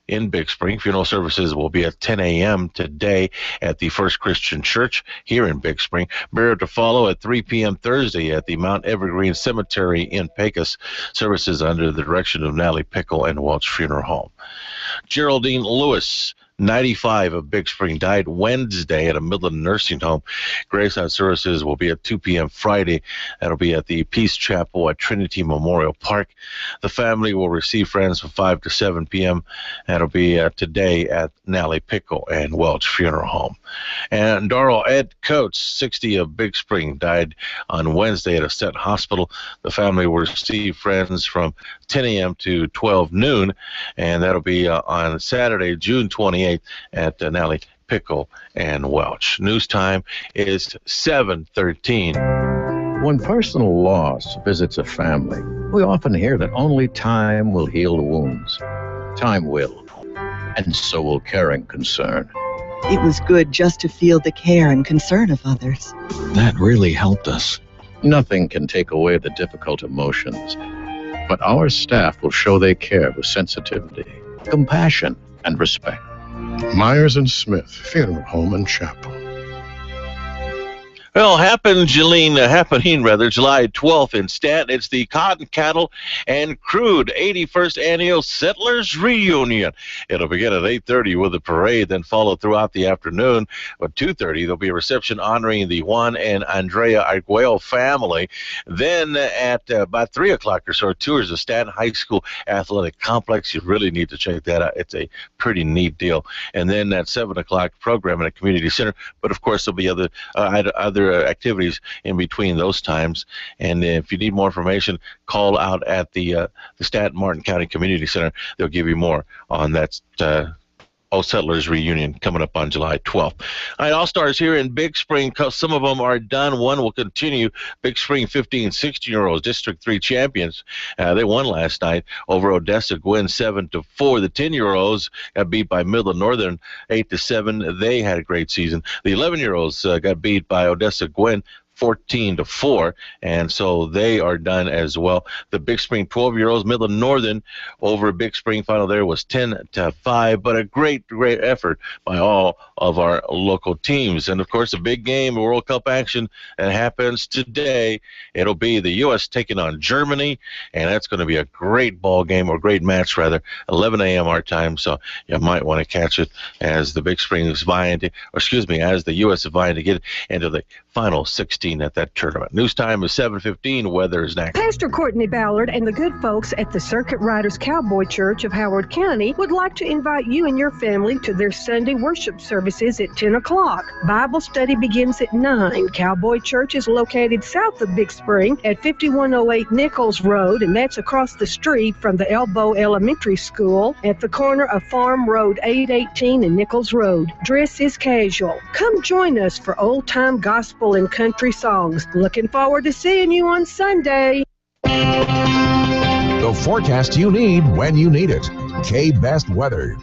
[SPEAKER 13] in Big Spring. Funeral services will be at 10 a.m. today at the First Christian Church here in Big Spring. Burial to follow at 3 p.m. Thursday at the Mount Evergreen Cemetery in Pecos. Services under the direction of Natalie Pickle and Welch Funeral Home. Geraldine Lewis, 95, of Big Spring, died Wednesday at a Midland nursing home. Graveside services will be at 2 p.m. Friday. That'll be at the Peace Chapel at Trinity Memorial Park. The family will receive friends from 5 to 7 p.m. That'll be today at Nally Pickle and Welch Funeral Home. And Darrell Ed Coates, 60, of Big Spring, died on Wednesday at a Stetton Hospital. The family will receive friends from 10 a.m. to 12 noon, and that'll be on Saturday, June 28th at Nally Pickle and Welch. News time is 7:13.
[SPEAKER 4] When personal loss visits a family, we often hear that only time will heal the wounds. Time will, and so will care and concern.
[SPEAKER 16] It was good just to feel the care and concern of others.
[SPEAKER 4] That really helped us. Nothing can take away the difficult emotions, but our staff will show they care with sensitivity, compassion, and respect.
[SPEAKER 17] Myers and Smith Funeral Home and Chapel.
[SPEAKER 13] Well, happening July 12th in Stanton. It's the Cotton, Cattle, and Crude 81st Annual Settlers Reunion. It'll begin at 8:30 with a parade, then follow throughout the afternoon. At 2:30, there'll be a reception honoring the Juan and Andrea Arguello family. Then at about 3 o'clock or so, tours of Stanton High School Athletic Complex. You really need to check that out. It's a pretty neat deal. And then at 7 o'clock, program at a community center. But, of course, there'll be other activities in between those times. And if you need more information, call out at the Stanton Martin County Community Center. They'll give you more on that Settlers Reunion coming up on July 12th. All right, All-Stars here in Big Spring. Some of them are done. One will continue. Big Spring 15, 16-year-olds, District 3 champions. They won last night over Odessa Gwynn 7-4. The 10-year-olds got beat by Midland Northern 8-7. They had a great season. The 11-year-olds got beat by Odessa Gwynn 14-4, and so they are done as well. The Big Spring 12-year-olds, Midland Northern over Big Spring final there was 10-5, but a great effort by all of our local teams. And of course, a big game, World Cup action that happens today. It'll be the U.S. taking on Germany, and that's going to be a great ball game, or great match rather, 11 a.m. our time. So you might want to catch it as the Big Spring is vying to, as the U.S. is vying to get into the final 16 at that tournament. News time is 7:15. Weather is next.
[SPEAKER 18] Pastor Courtney Ballard and the good folks at the Circuit Riders Cowboy Church of Howard County would like to invite you and your family to their Sunday worship services at 10 o'clock. Bible study begins at 9. Cowboy Church is located south of Big Spring at 5108 Nichols Road, and that's across the street from the Elbow Elementary School at the corner of Farm Road 818 and Nichols Road. Dress is casual. Come join us for old-time gospel and country songs. Looking forward to seeing you on Sunday.
[SPEAKER 12] The forecast you need when you need it. K-Best Weather.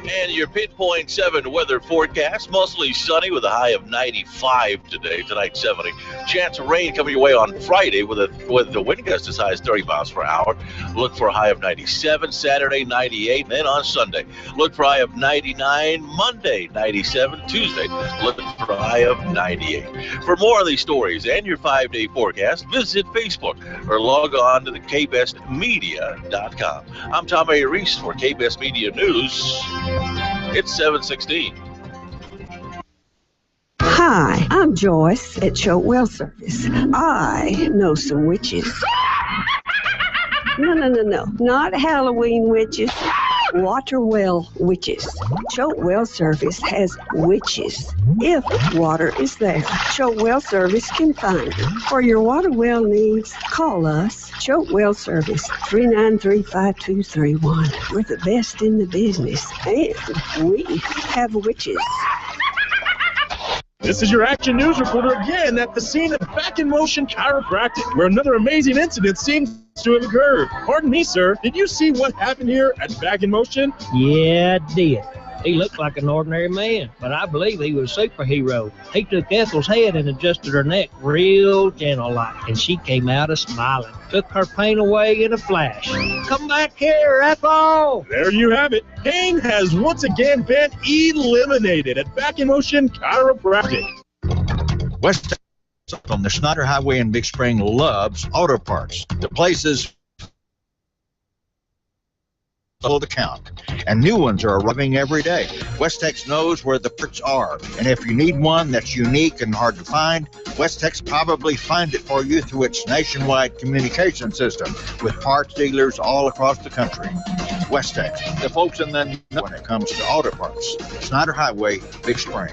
[SPEAKER 13] And your Pinpoint 7 weather forecast, mostly sunny with a high of 95 today. Tonight, 70. Chance of rain coming your way on Friday with the wind gust as high as 30 miles per hour. Look for a high of 97. Saturday, 98. And then on Sunday, look for a high of 99. Monday, 97. Tuesday, look for a high of 98. For more of these stories and your 5-day forecast, visit Facebook or log on to the kbestmedia.com. I'm Tom A. Reese for KBest Media News. It's 7:16.
[SPEAKER 14] Hi, I'm Joyce at Choate Well Service. I know some witches. No, not Halloween witches. Water well witches. Choate Well Service has witches. If water is there, Choate Well Service can find it. For your water well needs, call us. Choate Well Service, 393-5231. We're the best in the business, and we have witches.
[SPEAKER 7] This is your Action News reporter again at the scene of Back in Motion Chiropractic, where another amazing incident seems to have occurred. Pardon me, sir. Did you see what happened here at Back in Motion?
[SPEAKER 19] Yeah, I did. He looked like an ordinary man, but I believe he was a superhero. He took Ethel's head and adjusted her neck real gentle-like, and she came out a-smiling. Took her pain away in a flash. Come back here, Ethel!
[SPEAKER 7] There you have it. Pain has once again been eliminated at Back in Motion Chiropractic.
[SPEAKER 20] West on the Snyder Highway in Big Spring loves auto parts. The places below the count, and new ones are arriving every day. Westex knows where the parts are, and if you need one that's unique and hard to find, Westex probably find it for you through its nationwide communication system with parts dealers all across the country. Westex, the folks in the know when it comes to auto parts. Snyder Highway, Big Spring.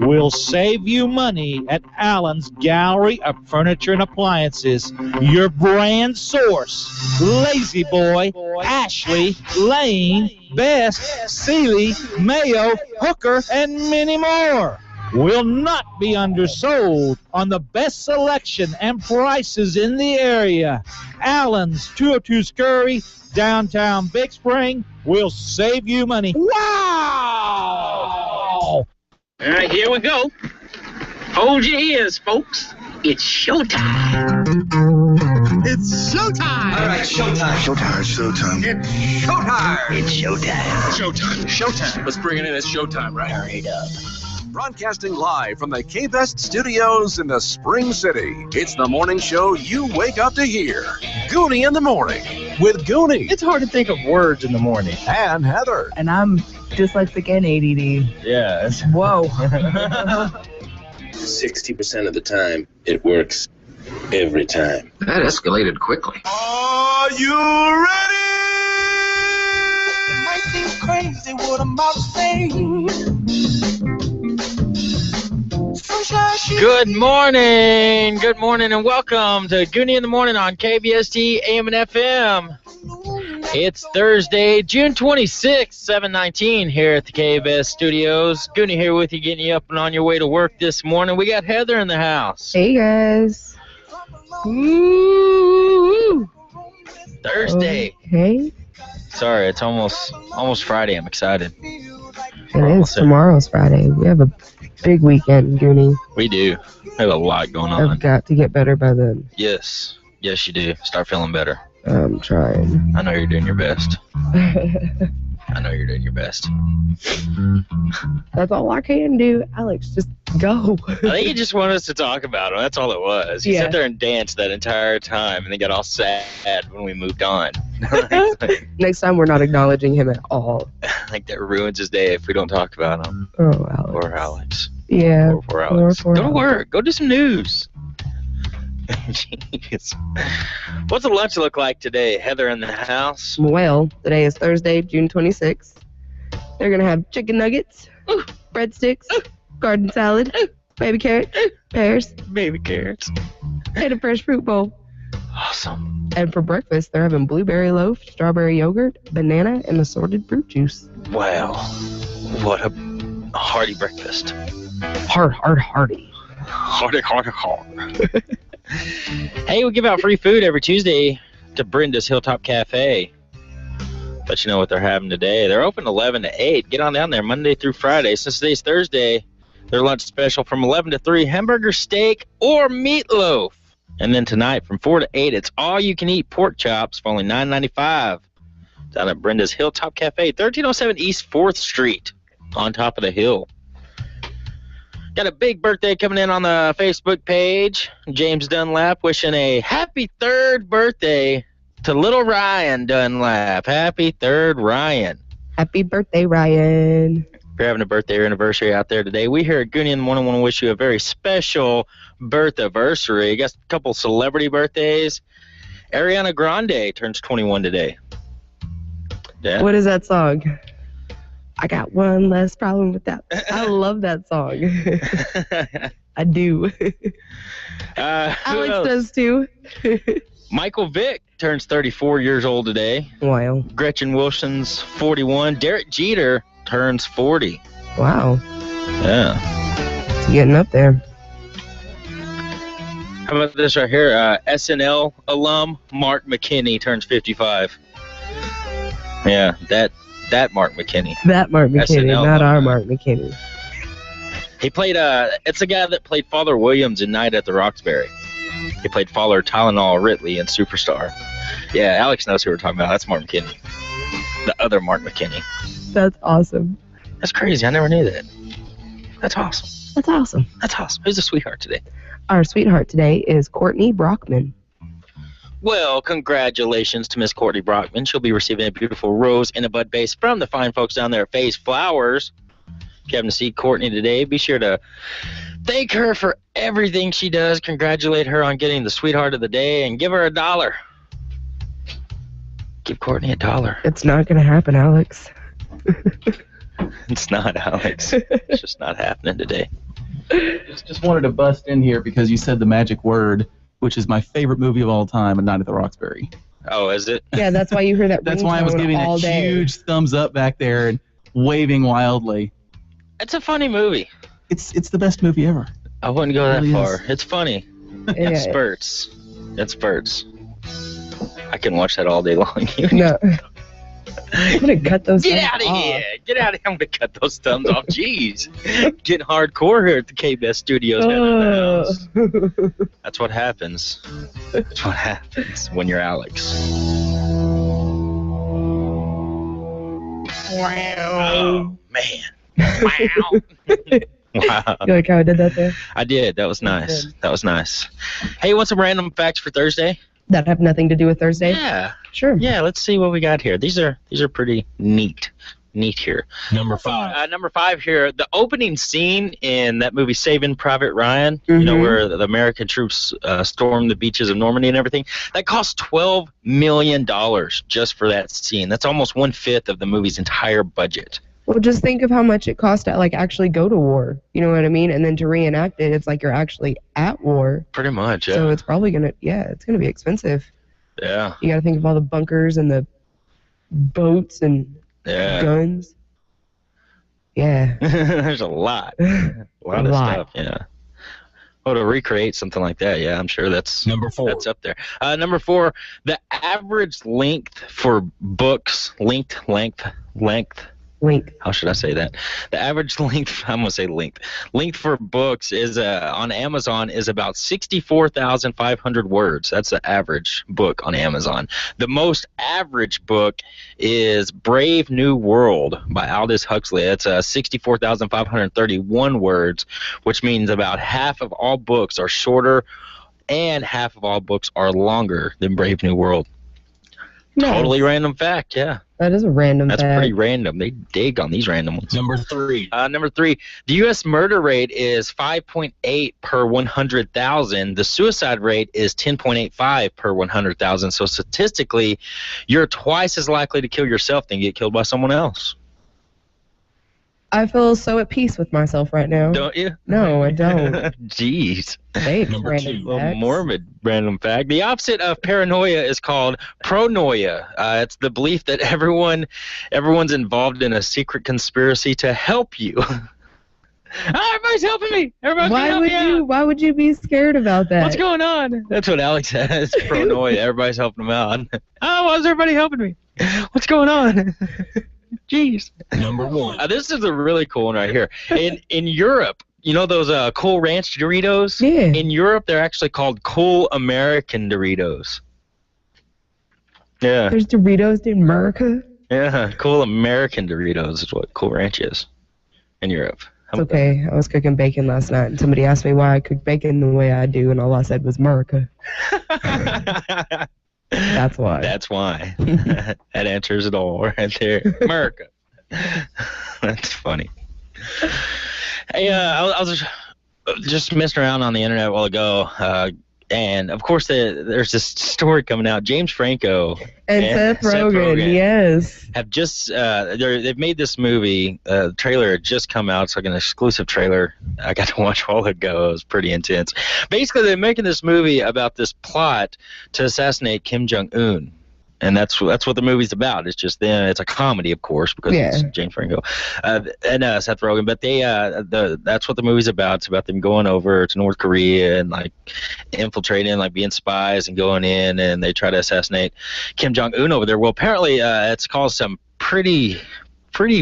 [SPEAKER 21] We'll save you money at Allen's Gallery of Furniture and Appliances. Your brand source. Lazy Boy, Ashley, Lane, Best, Sealy, Mayo, Hooker, and many more. Will not be undersold on the best selection and prices in the area. Allen's 202 Scurry, downtown Big Spring, will save you money. Wow!
[SPEAKER 22] All right, here we go. Hold your ears, folks. It's showtime.
[SPEAKER 6] It's showtime.
[SPEAKER 22] All right, showtime.
[SPEAKER 6] Showtime. Showtime.
[SPEAKER 22] It's showtime. It's showtime.
[SPEAKER 6] Showtime.
[SPEAKER 22] Showtime.
[SPEAKER 6] Let's bring it in. It's showtime, right?
[SPEAKER 22] Hurry it up.
[SPEAKER 12] Broadcasting live from the K-Best studios in the Spring City. It's the morning show you wake up to hear. Gooney in the morning with Gooney.
[SPEAKER 25] It's hard to think of words in the morning.
[SPEAKER 12] And Heather.
[SPEAKER 26] And I'm dyslexic and ADD.
[SPEAKER 25] Yeah.
[SPEAKER 26] Whoa.
[SPEAKER 28] 60% of the time, it works every time.
[SPEAKER 29] That escalated quickly.
[SPEAKER 6] Are you ready? It might seem crazy what I'm about to say.
[SPEAKER 30] Good morning, and welcome to Gooney in the Morning on KBST AM and FM. It's Thursday, June 26th, 7:19 here at the KBS studios. Gooney here with you, getting you up and on your way to work this morning. We got Heather in the house.
[SPEAKER 26] Hey, guys.
[SPEAKER 30] Woo! Thursday.
[SPEAKER 26] Okay.
[SPEAKER 30] Sorry, it's almost Friday. I'm excited.
[SPEAKER 26] It is. Tomorrow's Friday. We have a big weekend, Gooney.
[SPEAKER 30] We do. We have a lot going on.
[SPEAKER 26] I've got to get better by then.
[SPEAKER 30] Yes, you do. Start feeling better.
[SPEAKER 26] I'm trying.
[SPEAKER 30] I know you're doing your best. I know you're doing your best.
[SPEAKER 26] That's all I can do. Alex, just go.
[SPEAKER 30] I think he just wanted us to talk about him. That's all it was. He sat there and danced that entire time, and then got all sad when we moved on.
[SPEAKER 26] Next time, we're not acknowledging him at all.
[SPEAKER 30] Like, that ruins his day if we don't talk about him.
[SPEAKER 26] Oh, Alex.
[SPEAKER 30] Or Alex.
[SPEAKER 26] Yeah.
[SPEAKER 30] Or Alex.
[SPEAKER 26] Poor
[SPEAKER 30] Go to
[SPEAKER 26] Alex.
[SPEAKER 30] work. Go do some news. Jeez. What's the lunch look like today? Heather in the house?
[SPEAKER 26] Well, today is Thursday, June 26th. They're going to have chicken nuggets, breadsticks, garden salad, baby carrots, pears,
[SPEAKER 30] baby carrots,
[SPEAKER 26] and a fresh fruit bowl.
[SPEAKER 30] Awesome.
[SPEAKER 26] And for breakfast, they're having blueberry loaf, strawberry yogurt, banana, and assorted fruit juice.
[SPEAKER 30] Wow. What a hearty breakfast.
[SPEAKER 26] Hearty.
[SPEAKER 30] Hearty. Hey, we give out free food every Tuesday to Brenda's Hilltop Cafe. Let you know what they're having today. They're open 11 to 8. Get on down there Monday through Friday. Since today's Thursday, their lunch special from 11 to 3, hamburger, steak, or meatloaf. And then tonight from 4 to 8, it's all-you-can-eat pork chops for only $9.95. Down at Brenda's Hilltop Cafe, 1307 East 4th Street, on top of the hill. Got a big birthday coming in on the Facebook page. James Dunlap wishing a happy 3rd birthday to little Ryan Dunlap. Happy 3rd, Ryan.
[SPEAKER 26] Happy birthday, Ryan.
[SPEAKER 30] If you're having a birthday or anniversary out there today, we here at Gooney in the Morning want to wish you a very special birth-anniversary. Got a couple celebrity birthdays. Ariana Grande turns 21 today. Yeah.
[SPEAKER 26] What is that song? I got one less problem with that. I love that song. I do. Alex does too.
[SPEAKER 30] Michael Vick turns 34 years old today.
[SPEAKER 26] Wow.
[SPEAKER 30] Gretchen Wilson's 41. Derek Jeter turns 40.
[SPEAKER 26] Wow.
[SPEAKER 30] Yeah.
[SPEAKER 26] It's getting up there.
[SPEAKER 30] How about this right here? SNL alum Mark McKinney turns 55. Yeah, that Mark McKinney.
[SPEAKER 26] That Mark McKinney,
[SPEAKER 30] SNL
[SPEAKER 26] not our Mark McKinney.
[SPEAKER 30] He played, it's a guy that played Father Williams in Night at the Roxbury. He played Father Tylenol Ridley in Superstar. Yeah, Alex knows who we're talking about. That's Mark McKinney. The other Mark McKinney.
[SPEAKER 26] That's awesome.
[SPEAKER 30] That's crazy. I never knew that. That's awesome.
[SPEAKER 26] That's awesome.
[SPEAKER 30] That's awesome. Who's the sweetheart today?
[SPEAKER 26] Our sweetheart today is Courtney Brockman.
[SPEAKER 30] Well, congratulations to Miss Courtney Brockman. She'll be receiving a beautiful rose and a bud base from the fine folks down there at Faye's Flowers. If you happen to see Courtney today, be sure to thank her for everything she does. Congratulate her on getting the sweetheart of the day and give her $1. Give Courtney $1.
[SPEAKER 26] It's not going to happen, Alex.
[SPEAKER 30] It's not, Alex. It's just not happening today.
[SPEAKER 1] Just wanted to bust in here because you said the magic word, which is my favorite movie of all time, A Night at the Roxbury.
[SPEAKER 30] Oh, is it?
[SPEAKER 26] Yeah, that's why you heard that.
[SPEAKER 1] That's why I was giving a huge thumbs up back there and waving wildly.
[SPEAKER 30] It's a funny movie.
[SPEAKER 1] It's the best movie ever.
[SPEAKER 30] I wouldn't go that
[SPEAKER 1] really
[SPEAKER 30] far.
[SPEAKER 1] is.
[SPEAKER 30] It's funny.
[SPEAKER 26] Yeah.
[SPEAKER 30] It spurts. It spurts. I can watch that all day long.
[SPEAKER 26] No. I'm going to cut those
[SPEAKER 30] Get
[SPEAKER 26] thumbs
[SPEAKER 30] out of
[SPEAKER 26] off.
[SPEAKER 30] here. Get out of here. I'm going to cut those thumbs off. Jeez. Getting hardcore here at the KBS Studios. That's what happens. That's what happens when you're Alex. Oh, man. Wow. Wow.
[SPEAKER 26] You like how I did that there?
[SPEAKER 30] I did. That was nice. That was nice. Hey, you want some random facts for Thursday?
[SPEAKER 26] That have nothing to do with Thursday?
[SPEAKER 30] Yeah.
[SPEAKER 26] Sure.
[SPEAKER 30] Yeah, let's see what we got here. These are pretty neat here.
[SPEAKER 21] Number 5.
[SPEAKER 30] Number 5 here, the opening scene in that movie Saving Private Ryan, you know, where the American troops stormed the beaches of Normandy and everything, that cost $12 million just for that scene. That's almost 1/5 of the movie's entire budget.
[SPEAKER 26] Well, just think of how much it cost to actually go to war. You know what I mean? And then to reenact it, it's like you're actually at war.
[SPEAKER 30] Pretty much, yeah.
[SPEAKER 26] So it's probably it's gonna be expensive.
[SPEAKER 30] Yeah.
[SPEAKER 26] You gotta think of all the bunkers and the boats and guns. Yeah.
[SPEAKER 30] There's a lot. A lot of stuff, yeah. Oh, to recreate something like that, yeah, I'm sure that's
[SPEAKER 21] Number 4.
[SPEAKER 30] That's up there. Number 4, the average length for books, length. How should I say that? The average length, I'm going to say length. Length for books is on Amazon is about 64,500 words. That's the average book on Amazon. The most average book is Brave New World by Aldous Huxley. It's 64,531 words, which means about half of all books are shorter and half of all books are longer than Brave New World.
[SPEAKER 26] Nice.
[SPEAKER 30] Totally random fact, yeah.
[SPEAKER 26] That is a random fact.
[SPEAKER 30] That's pretty random. They dig on these random ones.
[SPEAKER 21] Number 3.
[SPEAKER 30] Number 3, the U.S. murder rate is 5.8 per 100,000. The suicide rate is 10.85 per 100,000. So statistically, you're twice as likely to kill yourself than get killed by someone else.
[SPEAKER 26] I feel so at peace with myself right now.
[SPEAKER 30] Don't you?
[SPEAKER 26] No, I don't.
[SPEAKER 30] Jeez.
[SPEAKER 21] Number 2.
[SPEAKER 30] A morbid random fact. The opposite of paranoia is called pronoia. It's the belief that everyone's involved in a secret conspiracy to help you. Everybody's helping me.
[SPEAKER 26] Why would you be scared about that?
[SPEAKER 30] What's going on? That's what Alex says. Pronoia. Everybody's helping him out. Oh, why is everybody helping me? What's going on? Jeez.
[SPEAKER 22] Number 1.
[SPEAKER 30] This is a really cool one right here. In Europe, you know those Cool Ranch Doritos?
[SPEAKER 26] Yeah.
[SPEAKER 30] In Europe, they're actually called Cool American Doritos. Yeah.
[SPEAKER 26] There's Doritos in America.
[SPEAKER 30] Yeah, Cool American Doritos is what Cool Ranch is in Europe.
[SPEAKER 26] It's okay. I was cooking bacon last night, and somebody asked me why I cook bacon the way I do, and all I said was America. That's why.
[SPEAKER 30] That's why. That answers it all right there. America. That's funny. Hey, I was just messing around on the internet a while ago, and of course there's this story coming out. James Franco
[SPEAKER 26] and Seth Rogen, yes,
[SPEAKER 30] have just they've made this movie. The trailer had just come out. It's like an exclusive trailer. I got to watch a while ago. It was pretty intense. Basically, they're making this movie about this plot to assassinate Kim Jong-un. And that's what the movie's about. It's just them. It's a comedy, of course, because it's James Franco and Seth Rogen. But that's what the movie's about. It's about them going over to North Korea and like infiltrating, like being spies and going in, and they try to assassinate Kim Jong-un over there. Well, apparently it's caused some pretty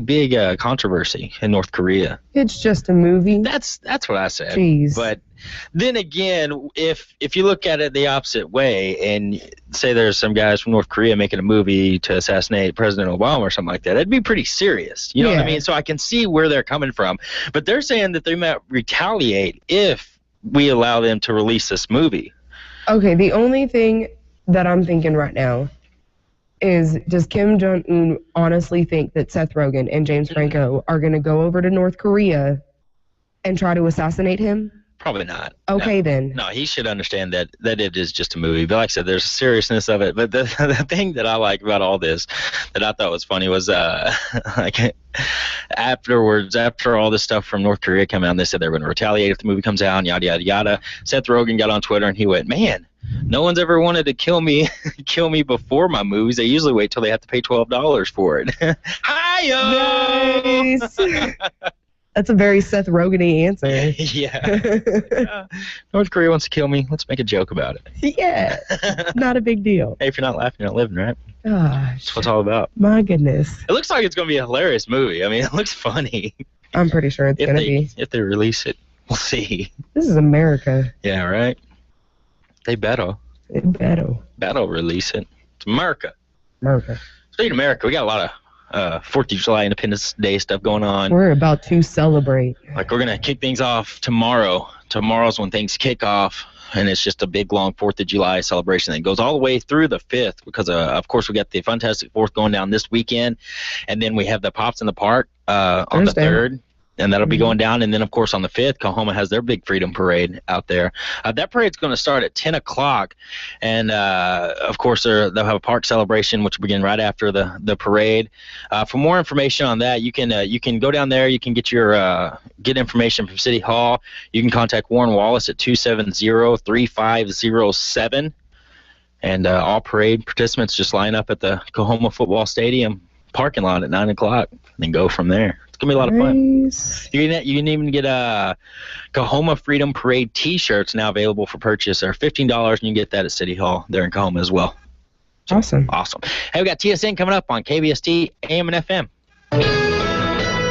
[SPEAKER 30] big controversy in North Korea.
[SPEAKER 26] It's just a movie.
[SPEAKER 30] That's what I said.
[SPEAKER 26] Jeez.
[SPEAKER 30] But then again, if you look at it the opposite way and say there's some guys from North Korea making a movie to assassinate President Obama or something like that, it'd be pretty serious. You know what I mean? So I can see where they're coming from. But they're saying that they might retaliate if we allow them to release this movie.
[SPEAKER 26] Okay, the only thing that I'm thinking right now is, does Kim Jong-un honestly think that Seth Rogen and James Franco are going to go over to North Korea and try to assassinate him?
[SPEAKER 30] Probably not.
[SPEAKER 26] Okay, then.
[SPEAKER 30] No, he should understand that it is just a movie. But like I said, there's a seriousness of it. But the thing that I like about all this that I thought was funny was like afterwards, after all this stuff from North Korea came out, they said they were going to retaliate if the movie comes out and yada, yada, yada. Seth Rogen got on Twitter and he went, man, no one's ever wanted to kill me before my movies. They usually wait till they have to pay $12 for it. Hi-yo!
[SPEAKER 26] Nice. That's a very Seth Rogen-y answer.
[SPEAKER 30] Yeah. North Korea wants to kill me. Let's make a joke about it.
[SPEAKER 26] Yeah. Not a big deal.
[SPEAKER 30] Hey, if you're not laughing, you're not living, right?
[SPEAKER 26] Gosh.
[SPEAKER 30] That's what it's all about.
[SPEAKER 26] My goodness.
[SPEAKER 30] It looks like it's going to be a hilarious movie. I mean, it looks funny.
[SPEAKER 26] I'm pretty sure it's going to be.
[SPEAKER 30] If they release it, we'll see.
[SPEAKER 26] This is America.
[SPEAKER 30] Yeah, right? They better.
[SPEAKER 26] They better.
[SPEAKER 30] Better release it. It's America.
[SPEAKER 26] America.
[SPEAKER 30] Speaking of America, we got a lot of 4th of July, Independence Day stuff going on.
[SPEAKER 26] We're about to celebrate.
[SPEAKER 30] Like, we're going to kick things off tomorrow. Tomorrow's when things kick off, and it's just a big, long 4th of July celebration that goes all the way through the 5th because, of course, we got the Fantastic 4th going down this weekend, and then we have the Pops in the Park on the 3rd. And that'll be going down. And then, of course, on the 5th, Kahoma has their big Freedom Parade out there. That parade's going to start at 10 o'clock. And, of course, they'll have a park celebration, which will begin right after the parade. For more information on that, you can go down there. You can get get information from City Hall. You can contact Warren Wallace at 270-3507. And all parade participants just line up at the Kahoma Football Stadium parking lot at 9 o'clock and then go from there. It's going to be a lot of fun. You can even get Kahoma Freedom Parade T-shirts now available for purchase. They're $15, and you can get that at City Hall there in Kahoma as well. So,
[SPEAKER 26] awesome.
[SPEAKER 30] Hey, we got TSN coming up on KBST, AM and FM.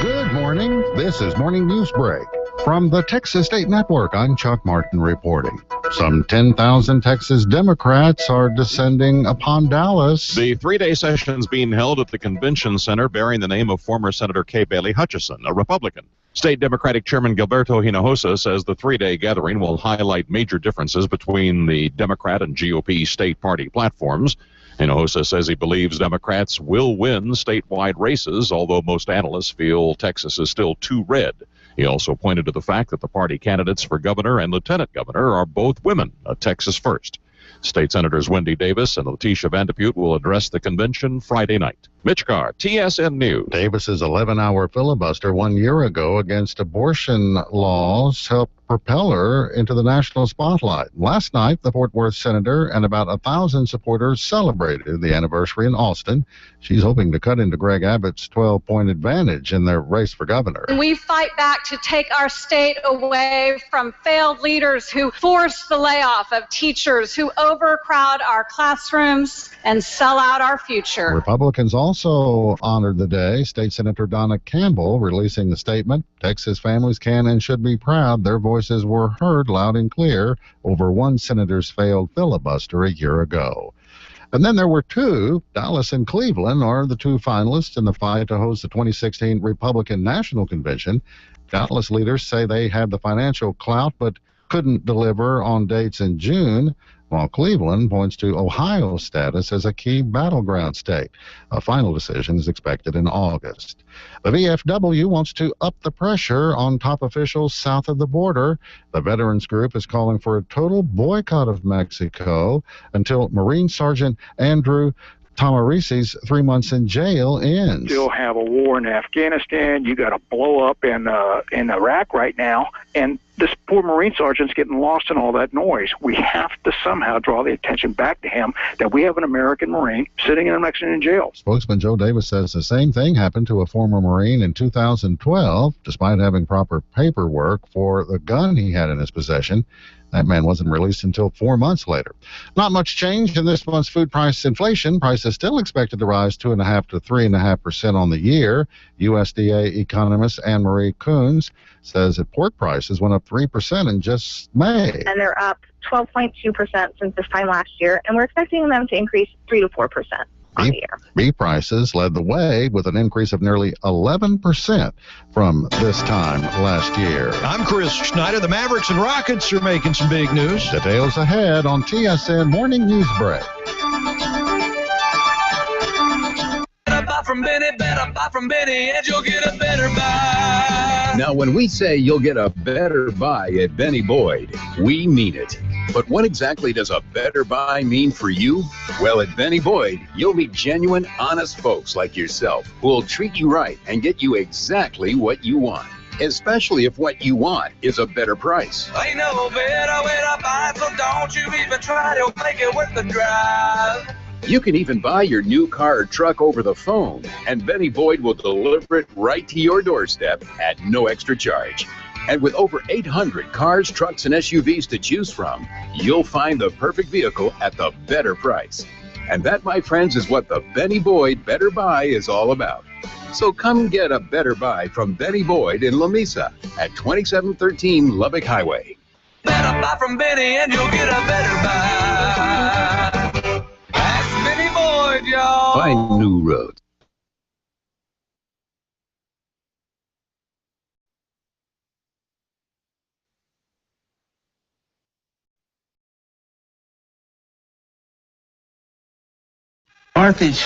[SPEAKER 2] Good morning. This is Morning News Break. From the Texas State Network, I'm Chuck Martin reporting. Some 10,000 Texas Democrats are descending upon Dallas.
[SPEAKER 3] The three-day session's being held at the Convention Center bearing the name of former Senator Kay Bailey Hutchison, a Republican. State Democratic Chairman Gilberto Hinojosa says the three-day gathering will highlight major differences between the Democrat and GOP state party platforms. Hinojosa says he believes Democrats will win statewide races, although most analysts feel Texas is still too red. He also pointed to the fact that the party candidates for governor and lieutenant governor are both women, a Texas first. State Senators Wendy Davis and Letitia Vandepute will address the convention Friday night. Mitch Carr, TSN News.
[SPEAKER 2] Davis's 11-hour filibuster 1 year ago against abortion laws helped propeller into the national spotlight. Last night, the Fort Worth senator and about 1,000 supporters celebrated the anniversary in Austin. She's hoping to cut into Greg Abbott's 12-point advantage in their race for governor.
[SPEAKER 5] We fight back to take our state away from failed leaders who force the layoff of teachers, who overcrowd our classrooms and sell out our future.
[SPEAKER 2] Republicans also honored the day. State Senator Donna Campbell releasing the statement, Texas families can and should be proud their voices were heard loud and clear over one senator's failed filibuster a year ago. And then there were two. Dallas and Cleveland are the two finalists in the fight to host the 2016 Republican National Convention. Dallas leaders say they had the financial clout but couldn't deliver on dates in June, while Cleveland points to Ohio's status as a key battleground state. A final decision is expected in August. The VFW wants to up the pressure on top officials south of the border. The veterans group is calling for a total boycott of Mexico until Marine Sergeant Andrew Tamarisi's 3 months in jail ends.
[SPEAKER 8] Still have a war in Afghanistan. You got a blow up in Iraq right now, and this poor Marine sergeant's getting lost in all that noise. We have to somehow draw the attention back to him that we have an American Marine sitting in a Mexican jail.
[SPEAKER 2] Spokesman Joe Davis says the same thing happened to a former Marine in 2012, despite having proper paperwork for the gun he had in his possession. That man wasn't released until 4 months later. Not much change in this month's food price inflation. Prices still expected to rise 2.5% to 3.5% on the year. USDA economist Anne-Marie Coons says that pork prices went up 3% in just May.
[SPEAKER 9] And they're up 12.2% since this time last year, and we're expecting them to increase 3 to 4% on the year.
[SPEAKER 2] Beef prices led the way with an increase of nearly 11% from this time last year.
[SPEAKER 10] I'm Chris Schneider. The Mavericks and Rockets are making some big news.
[SPEAKER 2] Details ahead on TSN Morning News Break.
[SPEAKER 11] Buy from Benny, better buy from Benny, and you'll get a better buy.
[SPEAKER 15] Now, when we say you'll get a better buy at Benny Boyd, we mean it. But what exactly does a better buy mean for you? Well, at Benny Boyd, you'll meet genuine, honest folks like yourself who will treat you right and get you exactly what you want, especially if what you want is a better price.
[SPEAKER 11] Ain't no better way to buy, so don't you even try to make it worth the drive.
[SPEAKER 15] You can even buy your new car or truck over the phone, and Benny Boyd will deliver it right to your doorstep at no extra charge. And with over 800 cars, trucks, and SUVs to choose from, you'll find the perfect vehicle at the better price. And that, my friends, is what the Benny Boyd Better Buy is all about. So come get a better buy from Benny Boyd in La Mesa at 2713 Lubbock Highway.
[SPEAKER 11] Better buy from Benny and you'll get a better buy. That's Benny Boyd, y'all.
[SPEAKER 15] Find new roads.
[SPEAKER 23] Carthage,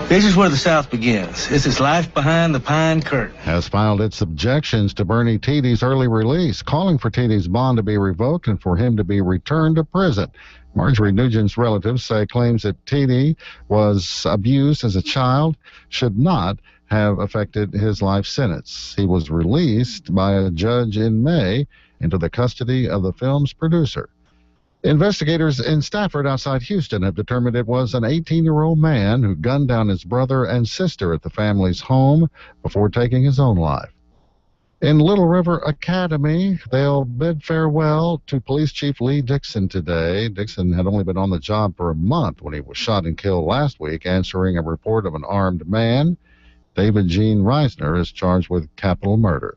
[SPEAKER 23] this is where the South begins. This is life behind the pine curtain.
[SPEAKER 2] Has filed its objections to Bernie Tidy's early release, calling for Tidy's bond to be revoked and for him to be returned to prison. Marjorie Nugent's relatives say claims that Tidy was abused as a child should not have affected his life sentence. He was released by a judge in May into the custody of the film's producer. Investigators in Stafford outside Houston have determined it was an 18-year-old man who gunned down his brother and sister at the family's home before taking his own life. In Little River Academy, they'll bid farewell to Police Chief Lee Dixon today. Dixon had only been on the job for a month when he was shot and killed last week, answering a report of an armed man. David Gene Reisner is charged with capital murder.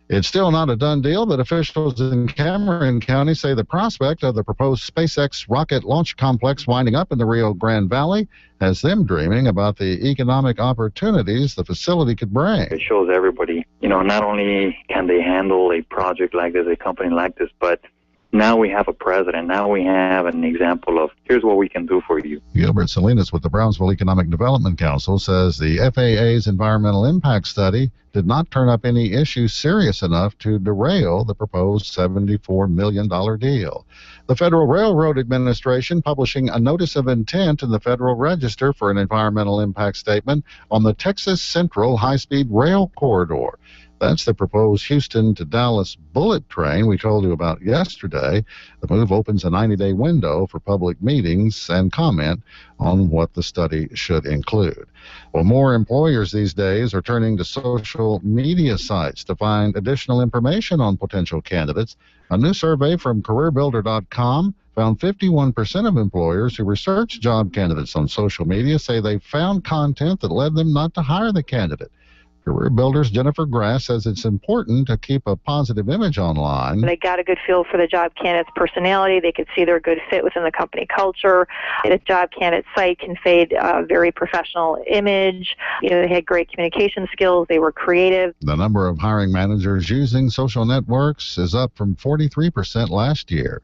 [SPEAKER 2] It's still not a done deal, but officials in Cameron County say the prospect of the proposed SpaceX rocket launch complex winding up in the Rio Grande Valley has them dreaming about the economic opportunities the facility could bring.
[SPEAKER 24] It shows everybody, not only can they handle a project like this, a company like this, but now we have a president. Now we have an example of here's what we can do for you.
[SPEAKER 2] Gilbert Salinas with the Brownsville Economic Development Council says the FAA's environmental impact study did not turn up any issues serious enough to derail the proposed $74 million deal. The Federal Railroad Administration publishing a notice of intent in the Federal Register for an environmental impact statement on the Texas Central high-speed rail corridor. That's the proposed Houston to Dallas bullet train we told you about yesterday. The move opens a 90-day window for public meetings and comment on what the study should include. Well, more employers these days are turning to social media sites to find additional information on potential candidates. A new survey from CareerBuilder.com found 51% of employers who research job candidates on social media say they found content that led them not to hire the candidate. Career Builder's Jennifer Grass says it's important to keep a positive image online.
[SPEAKER 4] They got a good feel for the job candidate's personality. They could see they're a good fit within the company culture. The job candidate site conveyed a very professional image. They had great communication skills. They were creative.
[SPEAKER 2] The number of hiring managers using social networks is up from 43% last year.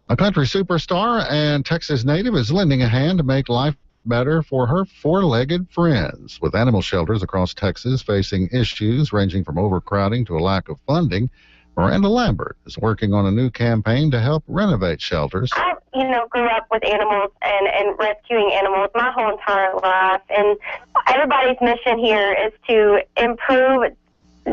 [SPEAKER 2] A country superstar and Texas native is lending a hand to make life better for her four-legged friends. With animal shelters across Texas facing issues ranging from overcrowding to a lack of funding, Miranda Lambert is working on a new campaign to help renovate shelters.
[SPEAKER 7] I, grew up with animals and rescuing animals my whole entire life, and everybody's mission here is to improve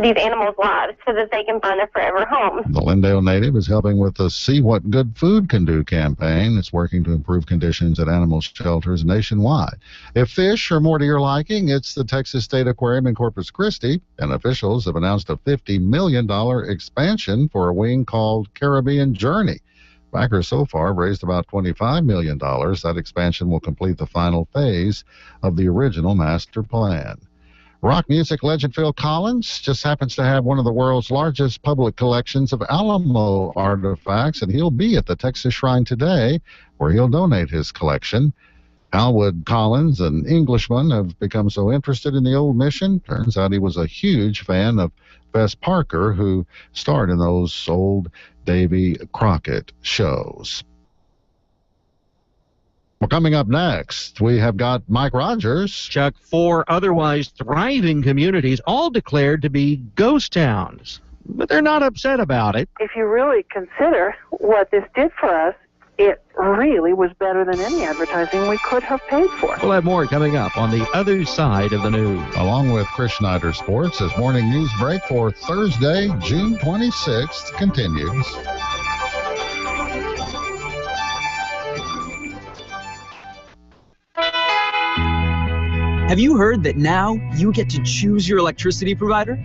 [SPEAKER 7] these animals' lives so that they can find a forever home.
[SPEAKER 2] The Lindale native is helping with the See What Good Food Can Do campaign. It's working to improve conditions at animal shelters nationwide. If fish are more to your liking, it's the Texas State Aquarium in Corpus Christi, and officials have announced a $50 million expansion for a wing called Caribbean Journey. Backers so far have raised about $25 million. That expansion will complete the final phase of the original master plan. Rock music legend Phil Collins just happens to have one of the world's largest public collections of Alamo artifacts, and he'll be at the Texas Shrine today, where he'll donate his collection. Howard Collins, an Englishman, have become so interested in the old mission. Turns out he was a huge fan of Bess Parker, who starred in those old Davy Crockett shows. Well, coming up next, we have got Mike Rogers.
[SPEAKER 13] Chuck, 4 otherwise thriving communities all declared to be ghost towns, but they're not upset about it.
[SPEAKER 14] If you really consider what this did for us, it really was better than any advertising we could have paid for.
[SPEAKER 13] We'll have more coming up on the other side of the news.
[SPEAKER 2] Along with Chris Schneider Sports, as morning news break for Thursday, June 26th continues.
[SPEAKER 16] Have you heard that now you get to choose your electricity provider?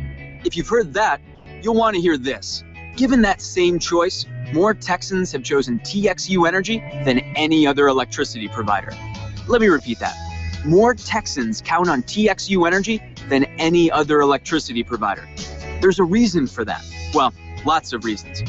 [SPEAKER 16] If you've heard that, you'll want to hear this. Given that same choice, more Texans have chosen TXU Energy than any other electricity provider. Let me repeat that. More Texans count on TXU Energy than any other electricity provider. There's a reason for that. Well, lots of reasons.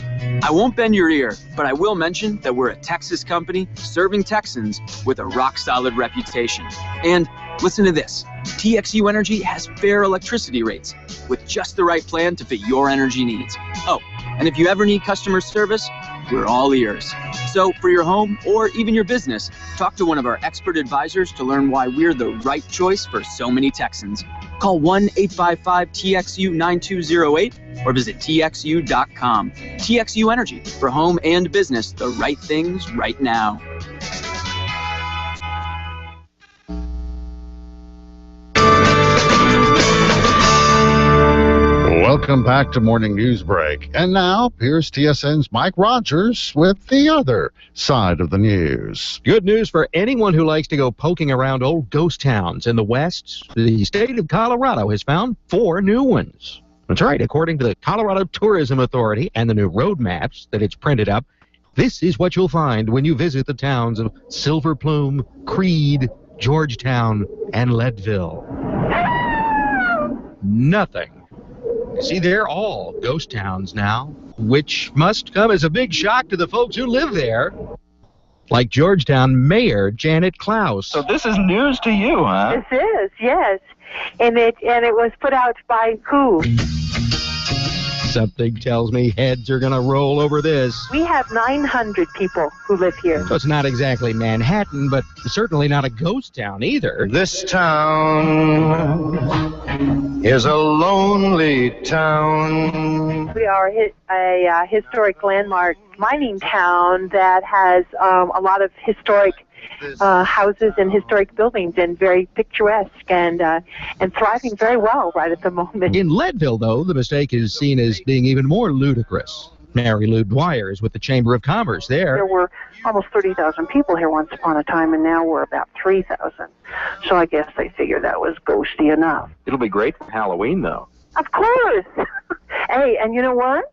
[SPEAKER 16] I won't bend your ear, but I will mention that we're a Texas company serving Texans with a rock-solid reputation. And listen to this. TXU Energy has fair electricity rates with just the right plan to fit your energy needs. Oh, and if you ever need customer service, we're all ears. So for your home or even your business, talk to one of our expert advisors to learn why we're the right choice for so many Texans. Call 1-855-TXU-9208 or visit TXU.com. TXU Energy, for home and business, the right things right now.
[SPEAKER 2] Welcome back to Morning News Break. And now, here's TSN's Mike Rogers with the other side of the news.
[SPEAKER 13] Good news for anyone who likes to go poking around old ghost towns in the West. The state of Colorado has found 4 new ones. That's right. According to the Colorado Tourism Authority and the new road maps that it's printed up, this is what you'll find when you visit the towns of Silver Plume, Creed, Georgetown, and Leadville. Nothing. See, they're all ghost towns now, which must come as a big shock to the folks who live there. Like Georgetown Mayor Janet Klaus.
[SPEAKER 25] So this is news to you, huh?
[SPEAKER 14] This is, yes. And it was put out by who?
[SPEAKER 13] Something tells me heads are going to roll over this.
[SPEAKER 14] We have 900 people who live here.
[SPEAKER 13] So it's not exactly Manhattan, but certainly not a ghost town either.
[SPEAKER 25] This town
[SPEAKER 1] is a lonely town.
[SPEAKER 14] We are a historic landmark mining town that has a lot of historic houses and historic buildings, and very picturesque and thriving very well right at the moment.
[SPEAKER 13] In Leadville, though, the mistake is seen as being even more ludicrous. Mary Lou Dwyer is with the Chamber of Commerce there.
[SPEAKER 14] There were almost 30,000 people here once upon a time, and now we're about 3,000. So I guess they figured that was ghosty enough.
[SPEAKER 6] It'll be great for Halloween, though.
[SPEAKER 14] Of course. Hey, and you know what?